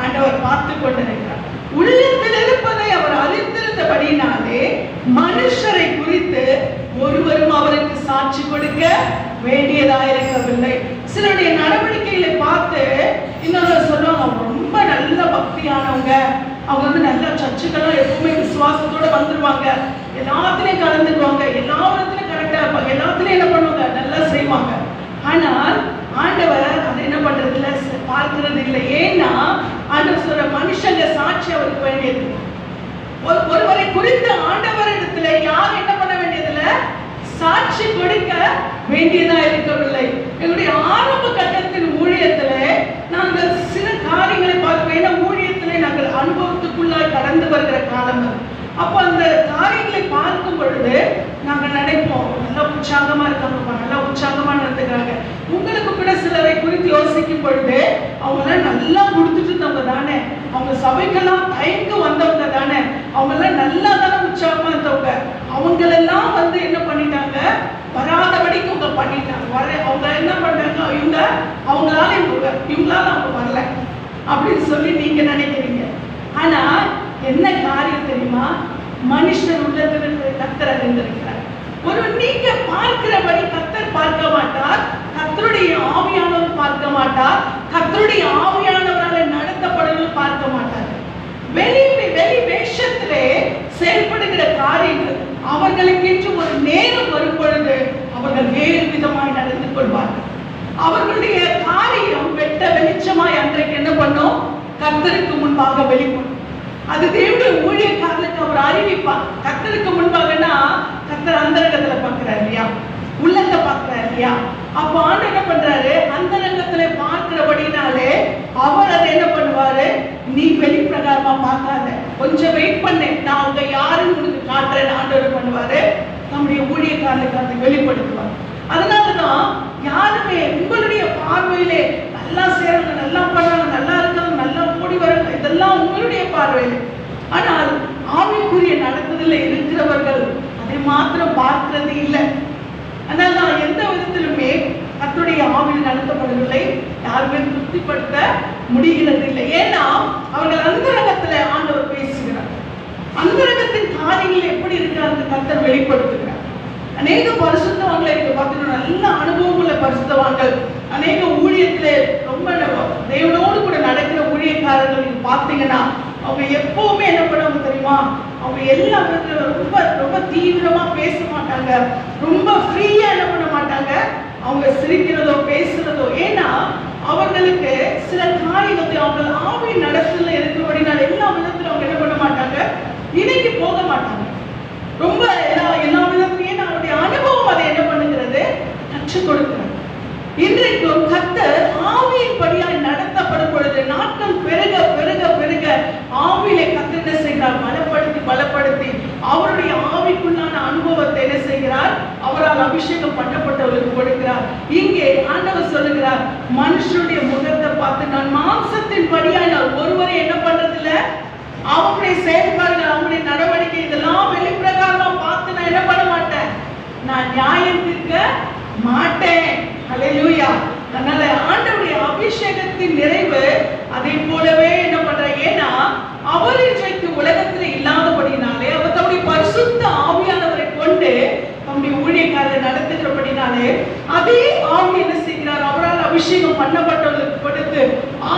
ஆண்டவர் பார்த்து கொண்டிருக்கிறார். உள்ளத்தில் இருப்பதை அவர் அறிந்திருந்தபடினாலே மனுஷரை குறித்து ஒருவரும் அவருக்கு சாட்சி கொடுக்க வேண்டியதாயிருக்கவில்லை. சிலருடைய நடவடிக்கைகளை பார்த்து இன்னொரு சொல்லுவாங்க, அவங்க ரொம்ப நல்ல பக்தியானவங்க, அவங்க வந்து நல்ல சர்ச்சுக்கெல்லாம் எப்பவுமே விசுவாசத்தோட வந்துருவாங்க, எல்லாத்துலயும் கலந்துக்குவாங்க, எல்லாத்துலயும் கரெக்டா இருப்பாங்க, எல்லாத்துலயும் என்ன பண்ணுவாங்க? நல்லா செய்வாங்க. ஆனால் ஆண்டவர் அதை என்ன பண்றது இல்லை, பார்க்கிறது இல்லை. ஏன்னா ஆண்டவர் சொல்ற மனுஷங்க சாட்சி அவருக்கு வேண்டியது. ஒருவரை குறித்து ஆண்டவரிடத்துல யார் என்ன பண்ண வேண்டியதில்ல? சாட்சி கொடுக்க வேண்டியதா இருக்கவில்லை. எங்களுடைய ஆரம்ப கட்டத்தின் ஊழியத்துல நாங்கள் சில காரியங்களை பார்க்கிறோம். ஏன்னா ஊழியத்திலே நாங்கள் அனுபவத்துக்குள்ளாய் கடந்து வருகிற காலம். அப்போ அந்த காரியங்களை பார்க்கும் பொழுது நாங்கள் நினைப்போம், நல்லா உற்சாகமா இருக்காங்கப்பா, நல்லா உற்சாகமா நடந்துக்கிறாங்க. உங்களுக்கு கூட சிலரை குறித்து யோசிக்கும் பொழுது அவங்களாம் நல்லா கொடுத்துட்டு இருந்தவங்க தானே, அவங்க சபைக்கெல்லாம் தயங்கு வந்தவங்க தானே, அவங்கெல்லாம் நல்லா தானே உற்சாகமா இருந்தவங்க, அவங்களெல்லாம் வந்து என்ன பண்ணிட்டாங்க? வராதபடிக்கு அவங்க பண்ணிட்டாங்க. அவங்க என்ன பண்றாங்க? அவங்களால அவங்க வரல அப்படின்னு சொல்லி நீங்க நினைக்கிறீங்க. ஆனா என்ன காரியம் தெரியுமா? மனுஷர் உள்ளத்தில் கர்த்தர் அறிந்திருக்கிறார். ஒரு நீங்க பார்க்கிறபடி கர்த்தர் பார்க்க மாட்டார், கர்த்தருடைய ஆவியானவர் பார்க்க மாட்டார், கர்த்தருடைய ஆவியானவரால் நடத்தப்படுவர்கள் பார்க்க மாட்டார். வெளி வேஷத்திலே செயல்படுகிற காரியங்கள் அவர்களுக்கு ஒரு நேரம் வரும் பொழுது அவர்கள் வேறு விதமாய் நடந்து கொள்வார்கள். அவர்களுடைய காரியம் வெட்ட வெளிச்சமாய் அன்றைக்கு என்ன பண்ணும்? கர்த்தருக்கு முன்பாக வெளிப்படும். அது தேவனுடைய ஊழியக்காரர்களுக்கு அவர் அறிவிப்பார். கர்த்தருக்கு முன்பாகனா கர்த்தர் அந்தரங்கத்துல பார்க்கிறார் இல்லையா, உள்ளத்தை பார்க்கிறார் இல்லையா. அப்ப ஆண்டவர் என்ன பண்றாரு? அந்தரங்கத்துல பார்க்கிறபடினாலே அவர் அதை என்ன பண்ணுவாரு? நீ வெளிப்பிரகாரமா பார்க்காத, கொஞ்சம் வெயிட் பண்ணு, நான் அவங்க யாருன்னு உனக்கு காட்டுறேன். ஆண்டவர் பண்ணுவாரு, நம்முடைய ஊழியக்காரர்களுக்கு அதை வெளிப்படுத்துவார். அதனாலதான் யாருமே உங்களுடைய பார்வை மாத்திரம் பார்க்கிறது இல்லை. ஆனால் நான் எந்த விதத்திலுமே கர்த்தருடைய ஆவியில் நடத்தப்படவில்லை, யாருமே திருப்திப்படுத்த முடிகிறது இல்லை. ஏன்னா அவர்கள் அந்தரங்கத்துல ஆண்டவர் பேசுகிறார். அந்தரங்கத்தின் காரியங்கள் எப்படி இருக்கிறார்கள் கர்த்தர் வெளிப்படுத்துகிறார். அநேக பரிசுத்தவான்களை பார்த்தீங்கன்னா நல்ல அனுபவம் உள்ள பரிசுத்தவான்கள், அநேக ஊழியத்திலே ரொம்ப தேவனோடு கூட நடக்கிற ஊழியக்காரர்கள் நீங்க பார்த்தீங்கன்னா அவங்க எப்பவுமே என்ன பண்ணுவாங்க தெரியுமா? அவங்க எல்லா ரொம்ப ரொம்ப தீவிரமா பேச மாட்டாங்க, ரொம்ப ஃப்ரீயா என்ன பண்ண மாட்டாங்க, அவங்க சிரிக்கிறதோ பேசுறதோ. ஏன்னா அவர்களுக்கு சில காரியத்தை அவங்க ஆவி நடத்துல இருக்கிறபடினால எல்லா விதத்திலும் அவங்க என்ன பண்ண மாட்டாங்க, இணைக்கு போக மாட்டாங்க. ரொம்ப எல்லா விதத்திலையும் அவருடைய அனுபவம் அதை என்ன பண்ணுகிறது, கற்றுக் கொடுக்கிறது. இன்றைக்கும் கர்த்தர் ஆவியின் படியாய் நடத்தப்படும் பொழுது நாட்கள் பெருக பெருக பெருக ஆவியிலே கர்த்தர் என்ன செய்கிறார், பலப்படுத்தி பலப்படுத்தி அவருடைய ஆவிக்குள்ளான அனுபவத்தை என்ன செய்கிறார், அவரால் அபிஷேகம் பண்ணப்பட்டவர்களுக்கு கொடுக்கிறார். இங்கே ஆண்டவர் சொல்லுகிறார், மனுஷனுடைய முகத்தை பார்த்து நான் மாம்சத்தின் படியாய் நான் ஒருவரை என்ன பண்றதில்ல, அவங்களுடைய செயல்பாடுகள் அவங்களுடைய நடவடிக்கை இதெல்லாம் வெளிப்பிரகாரமா பார்த்து நான் என்ன பண்ண மாட்டேன், நான் நியாயம் தீர்க்க மாட்டேன். ஹல்லேலூயா. அதனால ஆண்டவருடைய அபிஷேகத்தின் நிறைவு அதே போலவே என்ன பண்ற, ஏன்னா அவர் இன்றைக்கு உலகத்தில் இல்லாதபடினாலே அவர் தம்முடைய பரிசுத்த ஆவியானவரை கொண்டு தம்முடைய ஊழியக்காரரை நடத்துகிறபடினாலே அதே ஆவி என்ன செய்கிறார், அவரால் அபிஷேகம் பண்ணப்பட்டவர்களுக்கு கொடுத்து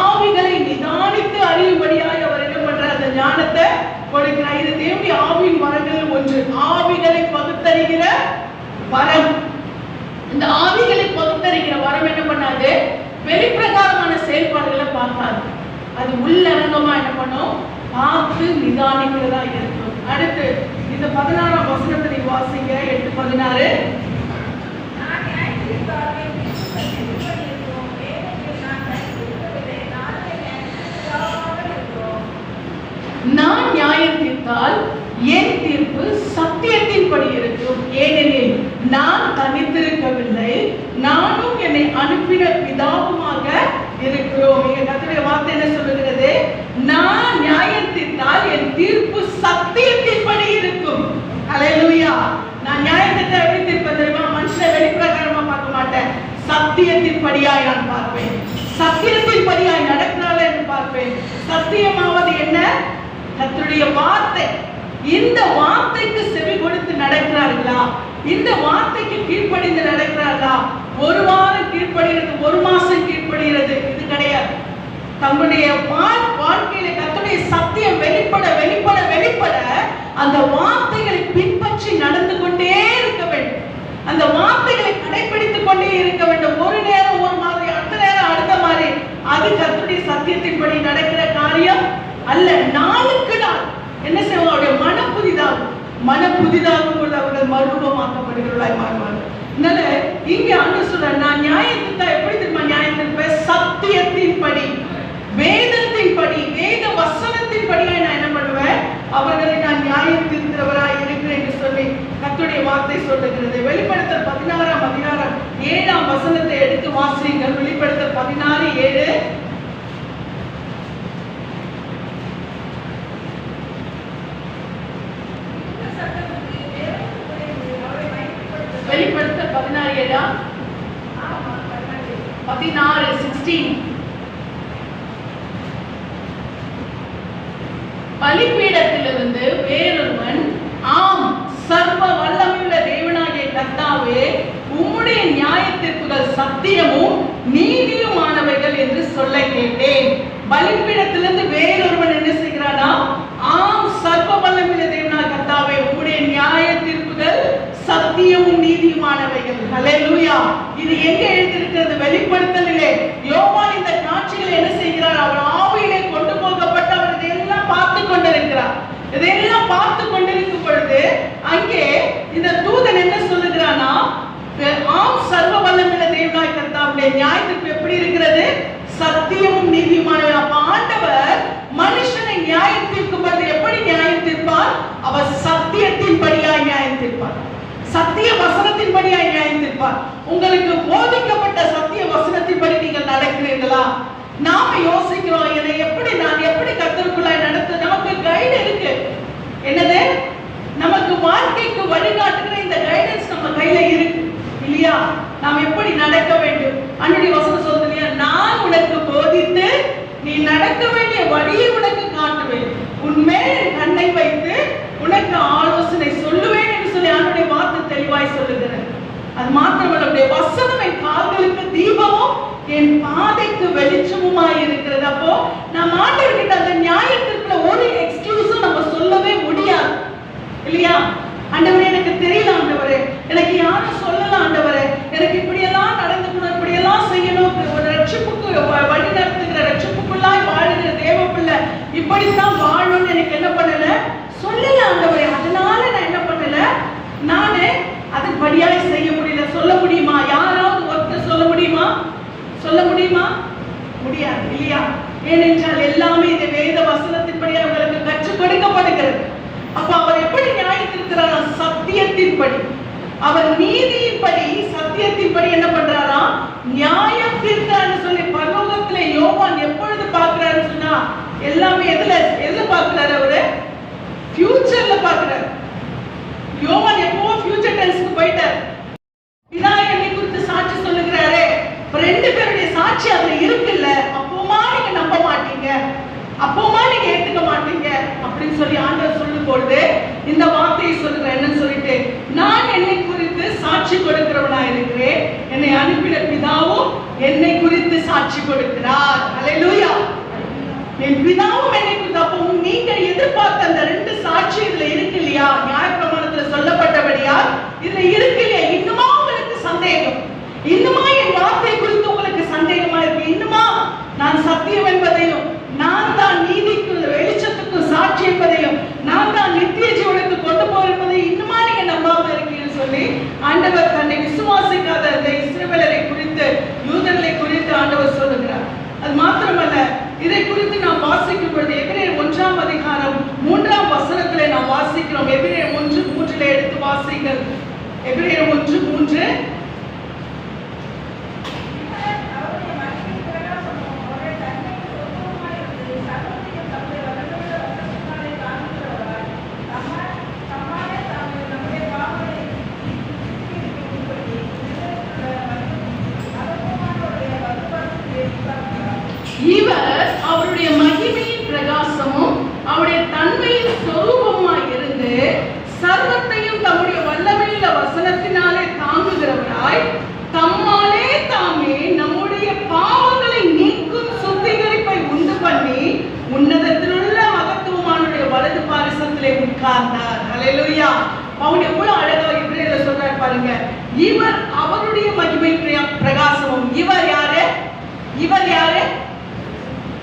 ஆவிகளை நிதானித்து அறியும்படியாய் அவர் என்ன பண்றார், அந்த ஞானத்தை கொடுக்கிறார். இது தேவனுடைய ஆவியின் வரங்கள் ஒன்று, ஆவிகளை பகுத்தறிகிற வரம். இந்த ஆவிகளை பகுத்தறிகிற வரம் என்ன பண்ணாது, வெளிப்பிரகாரமான செயல்பாடுகளை பார்க்காது, அது உள்ளரங்கமா என்ன பண்ணும், பார்த்து நிதானிக்கிறதா இருக்கும். அடுத்து இந்த 16ஆம் வசனத்தை வாசிங்க, 8:16. நான் நியாயம் தீர்த்தால் என் தீர்ப்பு சத்தியத்தின் படி இருக்கும், ஏனெனில் நான் தனித்திருக்கவில்லை, நானும் என்னை அனுப்பின பிதாவுமாக இருக்கிறோம். கர்த்தருடைய வார்த்தை என்ன சொல்லுகிறது, நான் நியாயம் தீர்த்தால் என் தீர்ப்பு சத்தியத்தின் படி இருக்கும். ஹல்லேலூயா. நான் நியாயம் தீர்த்தா எப்படி தீர்ப்பேன் தெரியுமா, மனுஷனை வெளிப்பிரகாரமா பார்க்க மாட்டேன், சத்தியத்தின் படியாய் நான் பார்ப்பேன், சத்தியத்தின் படியாய் நடக்கிறாள் என்று பார்ப்பேன். சத்தியமாவது என்ன, கர்த்தருடைய வார்த்தை. இந்த வார்த்தைக்கு செவி கொடுத்து நடக்கிறார்களா, இந்த வார்த்தைக்கு கீழ்ப்படிந்து நடக்கிறார்களா? ஒரு வாரம் கீழ்ப்படுகிறது, ஒரு மாசம் கீழ்ப்படுகிறது, இது கிடையாது. தங்களுடைய வாழ்க்கையில கர்த்தருடைய சத்தியம் வெளிப்பட வெளிப்பட வெளிப்பட அந்த வார்த்தைகளை பின்பற்றி நடந்து கொண்டே இருக்க வேண்டும், அந்த வார்த்தைகளை கடைபிடித்துக் கொண்டே இருக்க வேண்டும். ஒரு நேரம் ஒரு மாதிரி, அடுத்த நேரம் அடுத்த மாதிரி, அது கர்த்தருடைய சத்தியத்தின்படி நடக்கிற காரியம் அல்ல. நாளுக்கு நாள் என்ன செய்வாங்க, மன புதிதாகும் பொழுது அவர்கள் மறுரூபமாக்கப்படுகிறவர்களாய் மாறுவார்கள். அதனால இங்க ஆண்டவர் சொல்றார், நான் நியாயத்தை எப்படி தெரியுமா நியாயம் தீர்ப்பேன், சத்தியத்தின் படி, வேதத்தின் படி, வேத வசனத்தின் படியாய் நான் என்ன பண்ணுவேன், அவர்களை நான் நியாயம் தீர்க்கிறவராய் இருக்கிறேன் என்று சொல்லி கர்த்தருடைய வார்த்தை சொல்லுகிறது. வெளிப்படுத்தல் 16ஆம் அதிகாரம் 7ஆம் வசனத்தை எடுத்து வாசியுங்கள். வெளிப்படுத்தல் 16:7. வெளிப்படுத்தல் 16:7, 16:16. பலிபீடத்திலிருந்து வேறொருவன், ஆம் சர்வ வல்லமையுள்ள தேவனாகிய கர்த்தாவே, உம்முடைய நியாய தீர்ப்புகள் சத்தியமும் நீதியுமானவைகள் என்று சொல்ல கேட்டேன். பலிபீடத்திலிருந்து வேறொருவன் என்ன செய்கிறானா, ஆம் சர்வ வல்லமையுள்ள தேவனாகிய கர்த்தாவே, உம்முடைய நியாய தீர்ப்புகள் சத்தியமும் நீதியுமானவைகள். ஹல்லேலூயா. இது எங்க எழுதியிருக்கிறது, வெளிப்படுத்தலிலே. யோவான் இந்த காட்சிகளை என்ன செய்கிறார், அவர் ஆவியிலே கொண்டு போகப்பட்டு அவர் இதையெல்லாம் பார்த்து கொண்டிருக்கிறார். இதையெல்லாம் பார்த்து கொண்டிருக்கும் பொழுது அங்கே இந்த தூதன் என்ன சொல்லுகிறானா, ஆம் சர்வ வல்லமையுள்ள தேவனாகிய கர்த்தாவுடைய நியாய தீர்ப்பு எப்படி இருக்கிறது, சத்தியமும் நீதியுமானவை. அப்ப ஆண்டவர் மனுஷனை நியாயம் தீர்க்கும் பொழுது எப்படி நியாயம் தீர்ப்பார், அவர் சத்தியத்தின் படியாய் நியாயம் தீர்ப்பார், சத்திய வசனத்தின் படியாய் நியாயம் தீர்ப்பார். உங்களுக்கு போதிக்கப்பட்ட சத்திய வசனத்தின் படி நீங்கள் நடக்கிறீர்களா? நாம யோசிக்கிறோம், நான் எப்படி கர்த்தருக்குள்ளாய் நடத்த, நமக்கு கைடு இருக்கு. என்னது, நமக்கு நமக்கு வாழ்க்கைக்கு வழிகாட்டுகிற இந்த கைடன்ஸ் நம்ம கையில இருக்கு இல்லையா? நாம் எப்படி நடக்க வேண்டும்? அன்றைய வசனம் சொல்லுது இல்லையா, நான் உனக்கு போதித்து நீ நடக்க வேண்டிய வழியை உனக்கு காட்டுவேன், உன்மேல் கண்ணை வைத்து உனக்கு ஆலோசனை சொல்லுவேன் என்று சொல்லி அவருடைய வார்த்தை தெளிவாய் சொல்லுகிறது. அது மாத்திரமல்ல, அவருடைய வசனம் என் கால்களுக்கு தீபமும் என் பாதைக்கு வெளிச்சமுமாய் இருக்கிறது. அப்போ நம்ம ஆண்டவர்கிட்ட அந்த நியாயத்திற்குள்ள ஒரு எக்ஸ்கியூஸும் நம்ம சொல்லவே முடியாது இல்லையா? ஆண்டவரே எனக்கு தெரியல, ஆண்டவரே எனக்கு யாரும் சொல்லலாம், ஆண்டவரே எனக்கு இப்படியெல்லாம் நடந்துக்கணும், இப்படியெல்லாம் செய்யணும், ஒரு ரட்சிப்புக்கு வழி நடத்துகிற ரட்சிப்புக்குள்ளாய் வாழுகிற தேவ பிள்ளை இப்படித்தான் வாழணும்னு எனக்கு என்ன பண்ணல, சொல்லல ஆண்டவரே. அதனால நான் என்ன பண்ணல, நானு அதன்படியாய் செய்ய முடியல. சொல்ல முடியுமா? யாராவது ஒருத்தர் சொல்ல முடியுமா? சொல்ல முடியுமா? முடியாது இல்லையா? ஏனென்றால் எல்லாமே இந்த வேத வசனத்தின்படி அவர்களுக்கு கற்றுக் கொடுக்கப்படுகிறது. அப்ப அவர் எப்படி நியாயத்திருக்கிறாரா? சத்தியத்தின்படி. அவர் நீதியின்படி சத்தியத்தின்படி என்ன பண்றாரா? நியாயம் தீர்க்கிறான்னு சொல்லி பரலோகத்திலே யோவான் எப்பொழுது பார்க்கிறாருன்னு சொன்னா, எல்லாமே எதுல பார்க்கிறாரு? அவரு ஃபியூச்சர்ல பார்க்கிறாரு. யோவான் எப்போ ஃபியூச்சர் டென்ஸ்க்கு போயிட்டார். பிதா என்னை குறித்து சாட்சி சொல்லுகிறாரே, ரெண்டு பேருடைய சாட்சி அதுல இருக்குல்ல, அப்போமா நீங்க நம்ப மாட்டீங்க, அப்போமா நீங்க ஏத்துக்க மாட்டீங்க அப்படின்னு சொல்லி ஆண்டவர் சொல்லும் பொழுது இந்த வார்த்தையை சொல்லுகிறேன். என்னன்னு சொல்லிட்டு, நான் என்னை குறித்து சாட்சி கொடுக்கிறவனா இருக்கிறேன், என்னை அனுப்பின பிதாவும் என்னை குறித்து சாட்சி கொடுக்கிறார். அல்லேலூயா. என் பிதாவும் என்னை குறித்து. அப்போ நீங்க எதிர்பார்த்த அந்த ரெண்டு சாட்சி இதுல இருக்கு இல்லையா? நியாயப்பிரமாணத்துல சொல்லப்பட்டபடியா இதுல இருக்கு இல்லையா? இன்னுமா உங்களுக்கு சந்தேகம்? இன்னுமா என் வார்த்தை குறித்து உங்களுக்கு சந்தேகமா இருக்கு? இன்னுமா நான் சத்தியம் என்பதையும், நான் தான் நீதிக்கு வெளிச்சத்துக்கு சாட்சி என்பதையும், நான் தான் நித்திய ஜீவனுக்கு கொண்டு போயிருப்பதையும் இன்னுமா நீங்க நம்பாம இருக்கீங்கன்னு சொல்லி ஆண்டவர் தன்னை விசுவாசிக்காத அந்த இஸ்ரவேலரை குறித்து, யூதர்களை குறித்து ஆண்டவர் சொல்லுகிறார். அது மாத்திரமல்ல, இதை குறித்து நாம் வாசிக்கும் பொழுது எபிரேயர் 1ஆம் அதிகாரம் 3ஆம் வசனத்திலே நாம் வாசிக்கிறோம். எபிரேயர் 1:3 எடுத்து வாசிங்கள். எபிரேயர் 1:3. இவர் அவருடைய மகிமையின் பிரகாசமும் அவருடைய தன்மையின் சொரூபமாய் இருந்து சர்வத்தையும் தம்முடைய வல்லமையுள்ள வசனத்தினாலே தாங்குகிறவராய் தம்மாலே தாமே நம்முடைய பாவங்களை நீக்கும் சுத்திகரிப்பை உண்டு பண்ணி உன்னதத்திலுள்ள மகத்துவமானுடைய வலது பாரிசத்திலே உட்கார்ந்தார். அல்லேலூயா. அவன் எவ்வளவு அழகா இப்ரேயர்ல சொல்றாரு பாருங்க. இவர் அவருடைய மகிமை பிரகாசமும். இவர் யாரு? இவர் யாரு?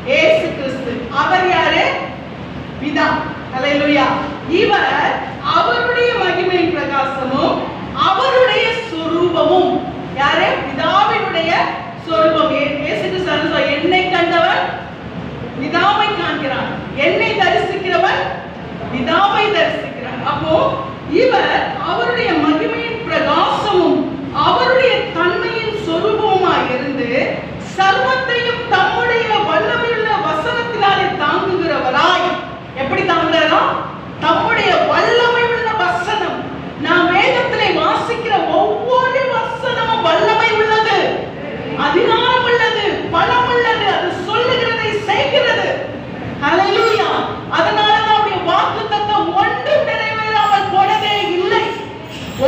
இயேசு கிறிஸ்து. அவர் யாரு? பிதா. அல்லேலூயா. இவர் அவருடைய மகிமையின் பிரகாசமும் அவருடைய சொரூபமும். யாரு? பிதாவினுடைய சொரூபம். இயேசு கிறிஸ்து என்னை கண்டவர் பிதாவை காண்கிறார், என்னை தரிசிக்கிறவர் பிதாவை தரிசிக்கிறார். அப்போ இவர் அவருடைய மகிமையின் பிரகாசமும் அவருடைய தன்மையின் சொரூபமாய் இருந்து சர்வத்தையும் தம்முடைய வல்லமையுள்ள வசனத்தினாலே தாங்குகிறவராய். எப்படி தாங்குகிறாரோ? தம்முடைய வல்லமையுள்ள வசனம். நாம் வேதத்திலே வாசிக்கிற ஒவ்வொரு வசனமும் வல்லமை உள்ளது, அதிகாரம் உள்ளது, பலம் உள்ளது, அது சொல்லுகிறதை செய்கிறது. அல்லேலூயா. அதனால நம்முடைய வாக்குத்தத்தம் ஒன்றும் நிறைவேறாமல் போனதே இல்லை.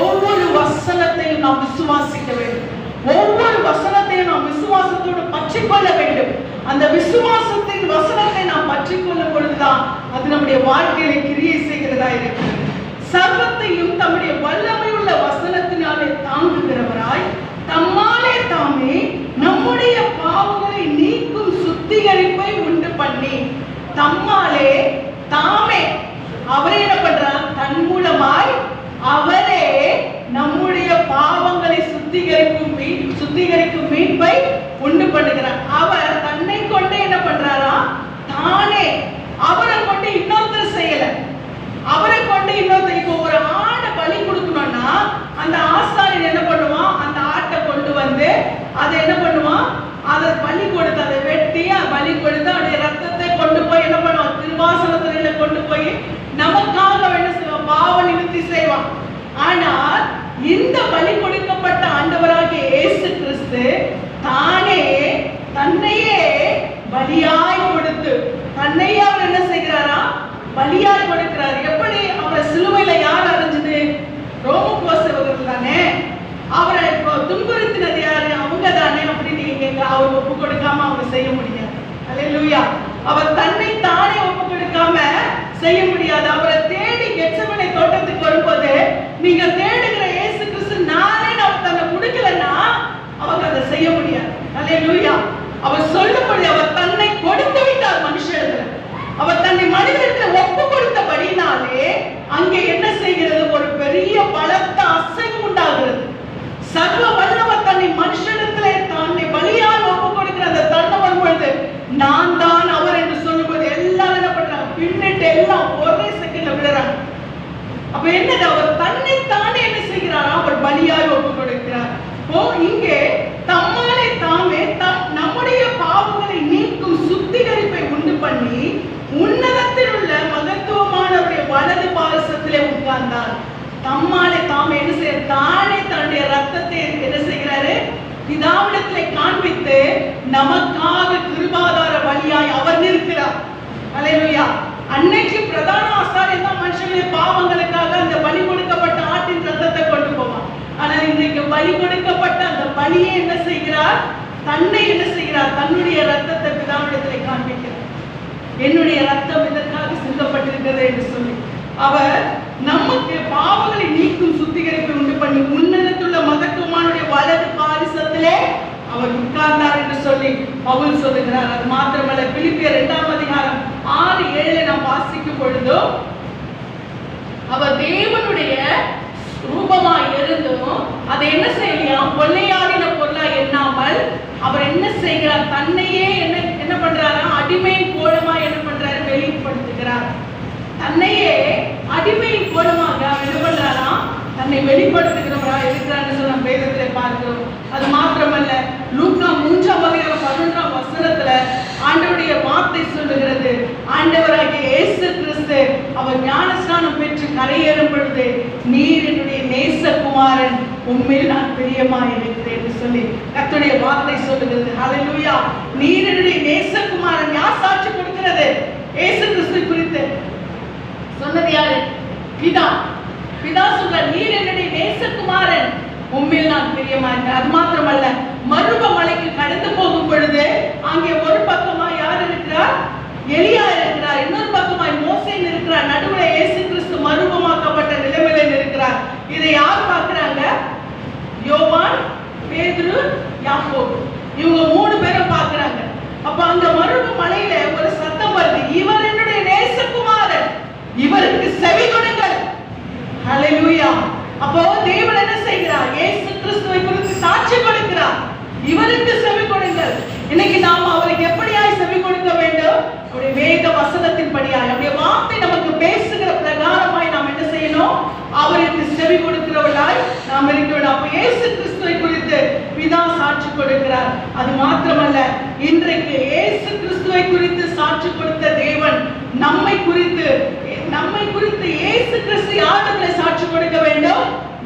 ஒவ்வொரு வசனத்தையும் நாம் விசுவாசிக்க வேண்டும். ஒவ்வொரு வசனத்தையும் நாம் விசுவாசத்தோடு பற்றிக்கொள்ள வேண்டும். அந்த விசுவாசத்தின் வசனத்தை நாம் பற்றிக்கொள்ளும் பொழுதுதான் அது நம்முடைய வாழ்க்கையில கிரியை செய்கிறதா இருக்கிறது. சர்வத்தையும் தம்முடைய வல்லமை உள்ள வசனத்தினாலே தாங்குகிறவராய் தம்மாலே தாமே நம்முடைய பாவங்களை நீக்கும் சுத்திகரிப்பை உண்டு பண்ணி, தம்மாலே தாமே அவரே என்ன பண்றார்? தன் மூலமாய் அவரே நம்முடைய பாவங்களை சுத்திகரிக்கும் மீட்பை உண்டு பண்ணுகிறார். அவர் தன்னை கொண்டு என்ன பண்றாரா? தானே. அவரை கொண்டு இன்னொருத்தர் செய்யல. அவரை கொண்டு இன்னொருத்தர். இப்போ ஒரு ஆடை பலி கொடுக்கணும்னா அந்த ஆசாரியன் என்ன பண்ணுவான்? அந்த ஆட்டை கொண்டு வந்து அதை என்ன பண்ணுவான்? அதை பலி கொடுத்து, அதை வெட்டி பலி கொடுத்து அவருடைய ரத்தத்தை கொண்டு போய் என்ன பண்ணுவான்? திருவாசனத்தில கொண்டு போய் நமக்காக என்ன செய்வான்? பாவ நிவர்த்தி ஆனால் இந்த பலி கொடுக்கப்பட்ட ஆண்டவராகிய இயேசு கிறிஸ்து தானே தன்னையே பலியாய் கொடுத்து தன்னையே அவர் என்ன செய்கிறாரா? பலியாய் கொடுக்கிறார். எப்படி? அவரை சிலுவையில யார் அடைஞ்சது? ரோம போசவர்கள் தானே. அவரை துன்புறுத்தினது யாரு? அவங்க தானே. அப்படின்னு நீங்க கேட்கலாம். அவர் ஒப்பு கொடுக்காம அவங்க செய்ய முடியாது. அல்லேலூயா. அவர் தன்னை தானே ஒப்பு கொடுக்காம செய்ய முடியாது. அவரை தேடி கெத்செமனே தோட்டத்துக்கு வரும்போது நீங்க தேடுகிற இயேசு கிறிஸ்து நானே அவர் தன்னை கொடுக்கலன்னா அவங்க அதை செய்ய முடியாது. அல்லேலூயா. அவர் சொல்லும்படி அவர் தன்னை கொடுத்து விட்டார் மனுஷருக்கு. அவர் தன்னை மனிதருக்கு ஒப்பு கொடுத்தபடினாலே அங்கே என்ன செய்கிறது? ஒரு பெரிய பலத்த அசைவு உண்டாகிறது. சர்வ வல்லவர் தன்னை மனுஷனிடத்திலே தன்னை பலியாக ஒப்பு கொடுக்கிற அந்த தருணம் வரும்பொழுது நான் தான் அவர் என்று சொல்லும்போது எல்லாரும் என்ன பண்றாங்க? பின்னிட்டு எல்லாம் ஒரே செகண்ட்ல விடுறாங்க. அப்ப என்னது? அவர் தன்னை தானே என்ன செய்கிறாரா? அவர் பலியாக ஒப்பு கொடுக்கிறார். இங்கே தம்மாலே தாமே நம்முடைய பாவங்களை நீக்கும் சுத்திகரிப்பை உண்டு பண்ணி உன்னதத்தில் உள்ள மகத்துவமானவருடைய வலது பாரசத்திலே உட்கார்ந்தார். தம்மாலே தாமே என்ன செய்ய? தானே தன்னுடைய ரத்தத்தை என்ன செய்கிறாரு? பிதாவிடத்திலே காண்பித்து நமக்காக கிருபாதார வழியாய் அவர் நிற்கிறார். அல்லேலூயா. அன்னைக்கு பிரதான ஆசாரியன் தான் மனுஷனுடைய பாவங்களுக்காக அந்த பலி கொடுக்கப்பட்ட ஆட்டின் ரத்தத்தை கொண்டு போவான். ஆனால் இன்றைக்கு பலி கொடுக்கப்பட்ட அந்த பலியை என்ன செய்கிறார்? தன்னை என்ன செய்கிறார்? தன்னுடைய ரத்தத்தை பிதாவிடத்திலே காண்பிக்கிறார். என்னுடைய ரத்தம் இதற்காக சிந்தப்பட்டிருக்கிறது என்று சொல்லி அவர் நமக்கு பாவங்களை நீக்கும் சுத்திகரிப்பை உண்டு பண்ணி உன்னதத்துள்ள மகத்துவமானுடைய வலது பாரிசத்திலே அவர் உட்கார்ந்தார் என்று சொல்லி பவுல் சொல்லுகிறார். அது மாத்திரமல்ல, பிலிப்பியர் 2ஆம் அதிகாரம் 6-7 நாம் வாசிக்கும் பொழுதோ அவர் தேவனுடைய ரூபமாய் இருந்தும் அதை என்ன செய்யலாம்? கொள்ளையாடின பொருளாய் எண்ணாமல் அவர் என்ன செய்கிறார்? தன்னையே என்ன பண்றாரா? அடிமையின் கோலமாய் என்ன பண்றாரு? வெளிப்படுத்துகிறார். தன்னையே அடிமையின் கோலமாக என்ன பண்றாரா? தன்னை வெளிப்படுத்துகிறவரா இருக்கிறான்னு சொல்ல வேதத்திலே பார்க்கிறோம். அது மாத்திரமல்ல, லூக்கா 3ஆம் அதிகாரம் 11ஆம் வசனத்துல ஆண்டவருடைய வார்த்தை சொல்லுகிறது, ஆண்டவராகிய இயேசு கிறிஸ்து அவர் ஞானஸ்நானம் பெற்று கரையேறும் பொழுது நீர் என்னுடைய நேசகுமாரன், உண்மையில் நான் பிரியமாய் இருக்கிறேன் என்று சொல்லி கர்த்தருடைய வார்த்தை சொல்லுகிறது. ஹல்லேலூயா. நீர் என்னுடைய நேசகுமாரன். யார் சாட்சி கொடுக்கிறது? இயேசு கிறிஸ்து குறித்து சொன்னது யாரு? பிதா. பிதா சொல்ற, நீர் என்னுடைய நேசகுமாரன், உண்மையில் நான் பிரியமாய் இருக்கிறேன். அது மாத்திரமல்ல, மருப மலைக்கு கடந்து போகும் பொழுது அங்கே ஒரு பக்கமா யார் இருக்கிறார்? எலியா இருக்கிறார். இன்னொரு பக்கமாய் மோசே இருக்கிறார். நடுவில் இயேசு கிறிஸ்து மருபமாக்கப்பட்ட நிலைமையில இருக்கிறார். இதை யார் பார்க்கிறாங்க? யோவான், பேதுரு, யாக்கோபு. இவங்க 3 பேரும் பார்க்கிறாங்க. அப்ப அங்க மருப மலையில ஒரு சத்தம் வருது, இவர் என்னுடைய நேசகுமாரன், இவருக்கு செவி கொடுங்கள். ஹல்லேலூயா. அப்போ தேவன் என்ன செய்கிறார்? இயேசு கிறிஸ்துவை குறித்து சாட்சி கொடுக்கிறார். இவருக்கு செவி கொடுங்கள். இன்னைக்கு நாம் அவருக்கு எப்படியாய் செவி கொடுக்க வேண்டும்? அவருடைய வேத வசனத்தின் படியாய், அவருடைய வார்த்தை நமக்கு பேசுகிற பிரகாரமாய் நாம் என்ன செய்யணும்? அவருக்கு செவி கொடுக்கிறவர்களாய் நாம் இருக்க வேண்டும். அப்ப இயேசு கிறிஸ்துவை குறித்து பிதா சாட்சி கொடுக்கிறார். அது மாத்திரமல்ல, இன்றைக்கு இயேசு கிறிஸ்துவை குறித்து சாட்சி கொடுத்த தேவன் நம்மை குறித்து இயேசு கிறிஸ்து யாரிடத்திலே சாட்சி கொடுக்க வேண்டும்?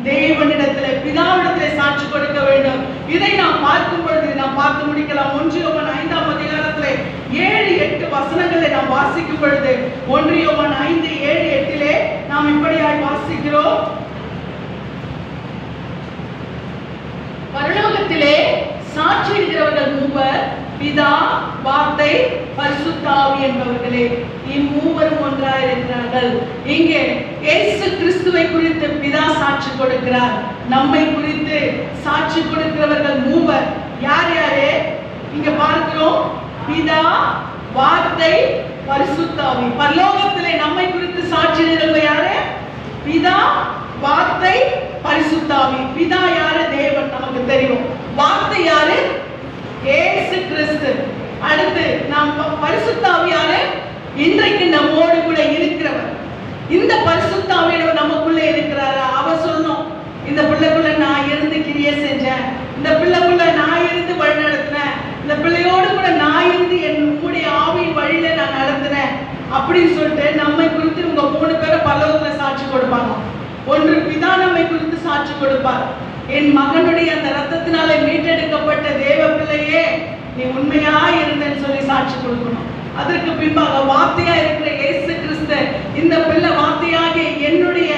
தேவனிடத்திலே, பிதாவிடத்திலே சாட்சி கொடுக்க வேண்டும். இதை நாம் பார்க்கும் பொழுது நாம் பார்த்து முடிக்கலாம். 1 யோவான் 5ஆம் அதிகாரத்திலே 7-8 வசனங்களை நாம் வாசிக்கும் பொழுது 1 யோவான் 5:7-8 நாம் இப்படியாய் வாசிக்கிறோம். பரலோகத்திலே சாட்சியிடுகிறவர்கள் 3, பிதா, வார்த்தை, பரிசுத்த ஆவி என்பவர்களே. இம்மூவரும் ஒன்றாய் இருக்கிறார்கள். இங்கே இயேசு கிறிஸ்துவை குறித்து பிதா சாட்சி கொடுக்கிறார். நம்மை குறித்து சாட்சி கொடுக்கிறவர்கள் 3. யார் யாரு? இங்க பார்க்கிறோம், பிதா, வார்த்தை, பரிசுத்த ஆவி. பரலோகத்திலே நம்மை குறித்து சாட்சியிடுகிறவர்கள் யாரு? பிதா, வார்த்தை, பரிசுத்த ஆவி. பிதா யாரு? தேவன், நமக்கு தெரியும். வார்த்தை யாரு? இயேசு கிறிஸ்து. அடுத்து நாம் பரிசுத்த ஆவி யாரு? இன்றைக்கு நம்மோடு கூட இருக்கிறவர். இந்த பரிசுத்த ஆவியானவர் நமக்குள்ளே இருக்கிறாரா? அவர் சொல்லணும், இந்த பிள்ளைக்குள்ள நான் இருந்து கிரியை செஞ்சேன், இந்த பிள்ளைக்குள்ள நான் இருந்து வழி நடத்தினேன், இந்த பிள்ளையோடு கூட நான் இருந்து என்னுடைய ஆவியின் வழியில நான் நடத்தினேன் அப்படின்னு சொல்லிட்டு நம்மை குறித்து உங்க 3 பேரை பரலோகத்துல சாட்சி கொடுப்பாங்க. ஒன்று பிதா நம்மை குறித்து சாட்சி கொடுப்பார். என் மகனுடைய அந்த ரத்தத்தினாலே மீட்டெடுக்கப்பட்ட தேவ பிள்ளையே, நீ உண்மையா இருந்தேன்னு சொல்லி சாட்சி கொடுக்கணும். அதற்கு பின்பாக வார்த்தையா இருக்கிற இயேசு கிறிஸ்து, இந்த பிள்ளை வார்த்தையாகிய என்னுடைய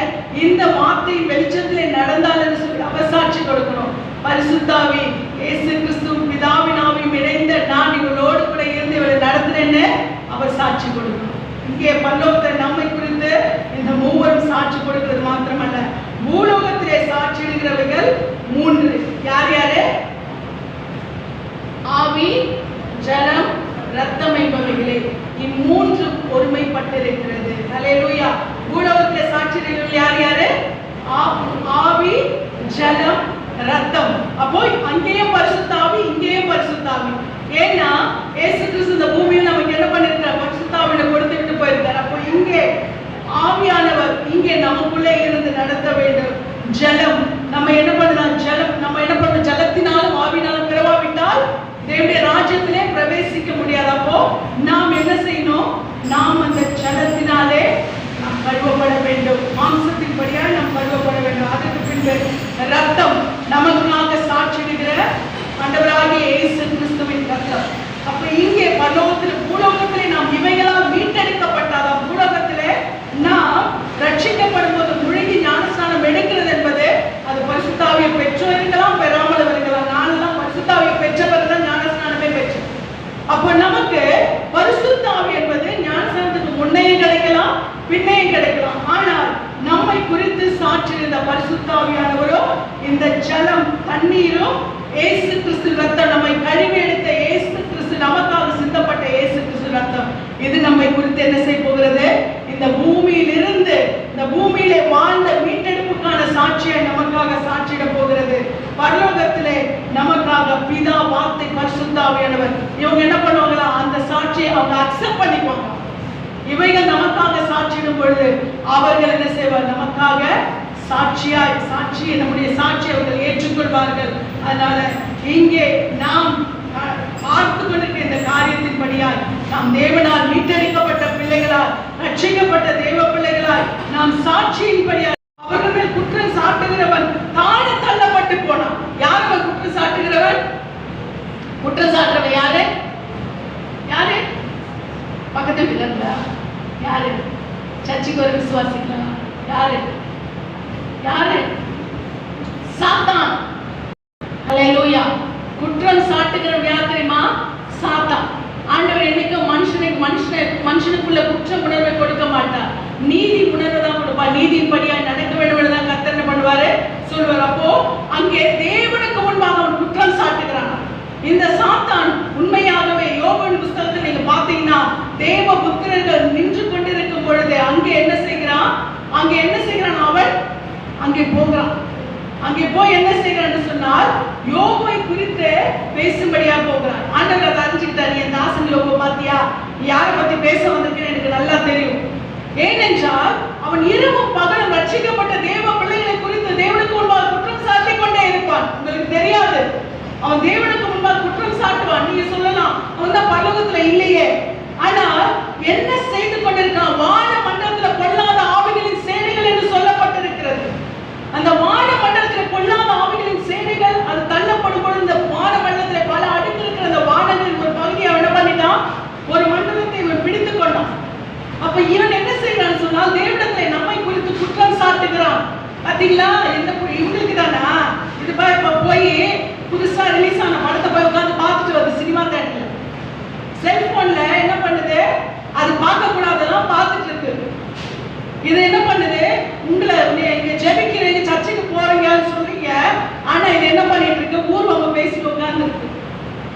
இந்த வார்த்தை வெளிச்சத்திலே நடந்தால் சொல்லி அவர் சாட்சி கொடுக்கணும். பரிசுத்தாவி இயேசு கிறிஸ்துவும் பிதாவின் ஆவியும் இணைந்த நான் இவளோடு கூட இருந்து இவளை நடத்துறேன்னு அவர் சாட்சி கொடுக்கணும். இங்கே பரலோகத்தை நம்மை குறித்து இந்த மூவரும் சாட்சி கொடுக்கிறது மாத்திரமல்ல, பூலோகத்திலே சாட்சியிடுகிறவர்கள் 3. யார் யாரு? ஆவி, ஜலம், ரத்தம் என்பவைகளே. இம்மூன்று ஒருமைப்பட்டிருக்கிறது. ஹல்லேலூயா. பூலோகத்திலே சாட்சியிடுகிறவர்கள் யார் யாரு? ஆவி, ஜலம், ரத்தம். அப்போ அங்கேயும் பரிசுத்தாவி, இங்கேயும் பரிசுத்தாவி. ஏன்னா இயேசு கிறிஸ்து இந்த பூமியில் நமக்கு என்ன பண்ணிருக்கார்? பரிசுத்தாவியை கொடுத்து விட்டு போயிருக்கார். அப்போ இங்கே ஆவியானவர் இங்கே நமக்குள்ளே இருந்து நடத்த வேண்டும். ஜலம் நம்ம என்ன பண்ணலாம்? ஜலம் நம்ம என்ன பண்ணணும்? ஜலத்தினாலும் ஆவினாலும் பிறவாவிட்டால் தேவனுடைய ராஜ்யத்திலே பிரவேசிக்க முடியாது. அப்போ நாம் என்ன செய்யணும்? நாம் அந்த ஜலத்தினாலே நாம் கழுவப்பட வேண்டும். மாம்சத்தின் படியால் நாம் கழுவப்பட வேண்டும். அதற்கு பின்பு ரத்தம், நமக்காக சாட்சியிடுகிற ஆண்டவராகிய இயேசு கிறிஸ்துவின் ரத்தம். அப்ப இங்கே பரலோகத்திலே பூலோகத்திலே நாம் இவைகளால் மீட்டெடுக்கப்பட்டாதான், பூலோகத்திலே நாம் ரட்சிக்கப்படும் போது முழுகி ஞானஸ்நானம் எடுக்கிறது என்பது அது பரிசுத்தாவியை பெற்றோர்களாம் பெறாமல் இருக்கலாம். நானெல்லாம் பரிசுத்தாவியை பெற்றவர்கள் தான் ஞானஸ்நானமே பெற்றேன். அப்ப நமக்கு பரிசுத்தாவி என்பது ஞானஸ்நானத்துக்கு முன்னையும் கிடைக்கலாம், பின்னையும் கிடைக்கலாம். ஆனால் நம்மை குறித்து சாட்சி இருந்த பரிசுத்தாவியானவரோ இந்த ஜலம், தண்ணீரும் இயேசு கிறிஸ்து ரத்தம், நம்மை கழுவி எடுத்த இயேசு கிறிஸ்து, நமக்காக சிந்தப்பட்ட இயேசு கிறிஸ்து ரத்தம், இது நம்மை குறித்து என்ன செய்ய போகிறது? இந்த பூமியிலிருந்து, இந்த பூமியிலே வாழ்ந்த மீட்டெடுப்புக்கான சாட்சியை நமக்காக சாட்சியிட போகிறது. பரலோகத்திலே நமக்காக பிதா, வார்த்தை, பரிசுத்தாவியானவர் இவங்க என்ன பண்ணுவாங்களா? அந்த சாட்சியை அவங்க அக்செப்ட் பண்ணிக்குவாங்க. இவைகள் நமக்காக சாட்சியிடும் பொழுது அவர்கள் என்ன செய்வார்? நமக்காக சாட்சியை நம்முடைய சாட்சியை அவர்கள் ஏற்றுக்கொள்வார்கள். அதனால இங்கே நாம் பார்த்து கொண்டிருக்கிற இந்த காரியத்தின்படியால் நாம் தேவனால் மீட்டெடுக்கப்பட்ட பிள்ளைகளால், ரட்சிக்கப்பட்ட தேவ பிள்ளைகளால் நாம் சாட்சியின்படியால் அவர்கள் மேல் குற்றம் சாட்டுகிறவன் தாழ தள்ளப்பட்டு போனான். யார் அவன் குற்றம் சாட்டுகிறவன்? குற்றம் சாட்டுறவன் யாரு? யாரு? பக்கத்து வீட்டுல யாரு? சர்ச்சுக்கு ஒரு விசுவாசிக்கலாம். யாரு? யாரு? சாத்தான். ஹல்லேலூயா. குற்றம் சாட்டுகிறவன் யார் தெரியுமா? சாத்தான். ஆண்டவர் என்னைக்கும் மனுஷனுக்குள்ள குற்ற உணர்வை கொடுக்க மாட்டார், நீதி உணர்வை தான் கொடுப்பார். நீதியின்படியா நடக்க வேண்டும் தான் கர்த்தர் என்ன பண்ணுவாரு? சொல்வார். அப்போ அங்கே தேவனுக்கு முன்பாக அவன் குற்றம் சாட்டுகிறான். இந்த சாத்தான் உண்மையாகவே யோபுவின் புத்தகத்தில் நீங்க பாத்தீங்கன்னா, தேவ புத்திரர்கள் நின்று கொண்டிருக்கும் பொழுது அங்கே என்ன செய்கிறான்? அவன் அங்கே போகிறான். அங்கே போய் என்ன செய்கிறான்னு சொன்னால், யோபுவை குறித்து பேசும்படியா போகிறான். ஆண்டவர் அதை அறிஞ்சுக்கிட்டார். என் தாசன் யோபு பாத்தியா, யாரை பத்தி பேச வந்திருக்கேன்னு எனக்கு நல்லா தெரியும். ஏனென்றால் அவன் இரவும் பகலும் ரட்சிக்கப்பட்ட தேவ பிள்ளைகளை குறித்து தேவனுக்கு முன்பாக குற்றம் சாட்டிக் கொண்டே இருப்பான். உங்களுக்கு தெரியாது, அவன் தேவனுக்கு முன்பாக குற்றம் சாட்டுவான். நீங்க சொல்லலாம், அவன் தான் பரலோகத்துல இல்லையே. ஆனால் என்ன செய்து கொண்டிருக்கான்? வான மண்டலத்துல பொல்லாத ஆவிகளின் சேனைகள் என்று சொல்லப்பட்டிருக்கிறது. அந்த வான மண்டலத்தில் பொல்லாத ஆவிகளின் சேனைகள் அது தள்ளப்படும் பொழுது இந்த வான மண்டலத்தில் பல அடுக்கு இருக்கிற அந்த வானங்களின் ஒரு பகுதியை என்ன பண்ணிட்டான்? ஒரு மண்டலத்தை இவன் பிடித்துக் கொண்டான். அப்ப இவன் என்ன செய்யறான்னு சொன்னால், தேவனிடத்தை நம்மை குறித்து குற்றம் சாட்டுகிறான். பாத்தீங்களா, இவங்களுக்கு தானா இது? இப்ப போய் புதுசா ரிலீஸ் ஆன படத்தை போய் உட்காந்து பார்த்துட்டு வருது சினிமா தேட்டர்ல. செல்போன்ல என்ன பண்ணுது? அது பார்க்க கூடாதெல்லாம் பார்த்துட்டு இருக்கு. இது என்ன பண்ணுது? உங்களை நீங்க ஜெபிக்கிறீங்க, சர்ச்சுக்கு போறீங்கன்னு சொல்றீங்க, ஆனா இது என்ன பண்ணிட்டு இருக்கு? ஊர்வங்க பேசிட்டு உட்கார்ந்து இருக்கு.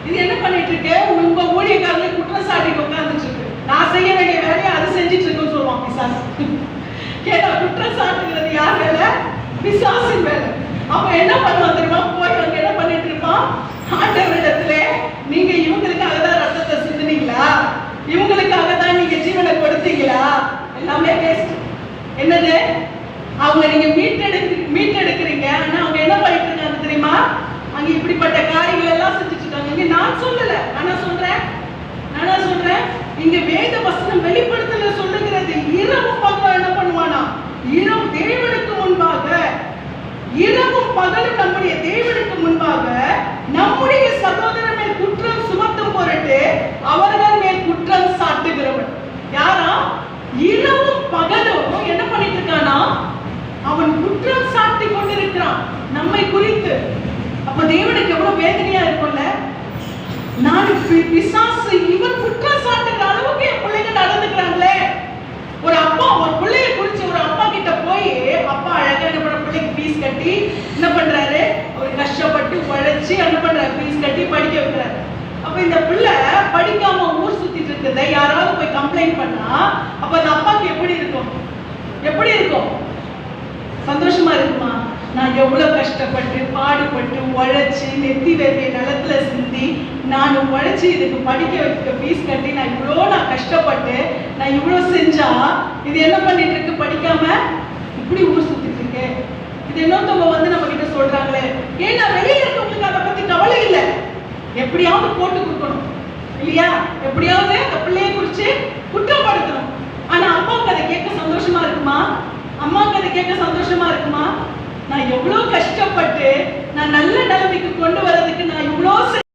இது என்ன பண்ணிட்டு இருக்கு? உங்க ஊழியக்காரங்களை குற்றம் சாட்டிட்டு உட்கார்ந்துட்டு இருக்கு. நான் செய்ய வேண்டிய வேலையை அது செஞ்சுட்டு இருக்குன்னு சொல்லுவான் பிசாசு. கேட்டா குற்றம் சாட்டுகிறது யார் வேலை? பிசாசின் வேலை. அப்ப என்ன பண்ணுவான் தெரியுமா? போய் அங்க என்ன பண்ணிட்டு இருப்பான்? ஆண்டவரிடத்துல, நீங்க இவங்களுக்காக தான் ரத்தத்தை சிந்தினீங்களா? இவங்களுக்காக தான் நீங்க ஜீவனை கொடுத்தீங்களா? எல்லாமே வேஸ்ட். என்னது? அவங்க நீங்க மீட்டெடுக்கிறீங்க, ஆனா அவங்க என்ன பண்ணிட்டு இருக்காங்க தெரியுமா? அங்க இப்படிப்பட்ட காரியங்கள் எல்லாம் செஞ்சுட்டு இருக்காங்க. இங்க நான் சொல்லல, நானா சொல்றேன். இங்க வேத வசனம் வெளிப்படுத்தல சொல்லுகிறது. இரவு பக்கம் என்ன பண்ணுவானா? இரவு தேவனுக்கு முன்பாக, இரவும் பகலும் நம்முடைய தேவனுக்கு முன்பாக நம்முடைய சகோதரர் மேல் குற்றம் சுமத்தும் பொருட்டு அவர்கள் மேல் குற்றம் சாட்டுகிறவன் யாரா? இரவும் பகலும் என்ன பண்ணிட்டு இருக்கானா? அவன் குற்றம் சாட்டி கொண்டிருக்கிறான் நம்மை குறித்து. அப்ப தேவனுக்கு எவ்வளவு வேதனையா இருக்கும்ல. நான் பிசாசு இவன் குற்றம் சாட்டுற அளவுக்கு என் பிள்ளைங்க நடந்துக்கிறாங்களே. ஒரு அப்பா ஒரு பிள்ளைய குறிச்சு ஒரு அப்பா கிட்ட போய், அப்பா அழகா என்ன பண்ண பிள்ளைக்கு ஃபீஸ் கட்டி என்ன பண்றாரு, அவர் கஷ்டப்பட்டு உழைச்சி என்ன பண்றாரு, ஃபீஸ் கட்டி படிக்க வைக்கிறாரு. அப்ப இந்த பிள்ளை படிக்காம ஊர் சுத்திட்டு இருக்கிறத யாராவது போய் கம்ப்ளைண்ட் பண்ணா அப்ப அந்த அப்பாக்கு எப்படி இருக்கும்? எப்படி இருக்கும்? சந்தோஷமா இருக்குமா? நான் எவ்வளவு கஷ்டப்பட்டு பாடுபட்டு உழைச்சி நெத்தி வேர்வை நிலத்துல சிந்தி நான் உழைச்சி இதுக்கு படிக்க வைக்க ஃபீஸ் கட்டி நான் கஷ்டப்பட்டு நான் இவ்வளவு செஞ்சா இது என்ன பண்ணிட்டு இருக்கு? படிக்காம இப்படி ஊர் சுத்திட்டு இருக்கு. இது இன்னொருத்தவங்க வந்து நம்ம கிட்ட சொல்றாங்களே, ஏன்னா வெளியில இருக்கவங்களுக்கு அதை பத்தி கவலை இல்லை, எப்படியாவது போட்டு கொடுக்கணும் இல்லையா? எப்படியாவது அந்த பிள்ளைய குறிச்சு குற்றப்படுத்தணும். ஆனா அப்பாவுக்கு அதை கேட்க சந்தோஷமா இருக்குமா? அம்மாவுக்கு அதை கேட்க சந்தோஷமா இருக்குமா? நான் எவ்வளவு கஷ்டப்பட்டு நான் நல்ல நிலைமைக்கு கொண்டு வரதுக்கு நான் இவ்வளவு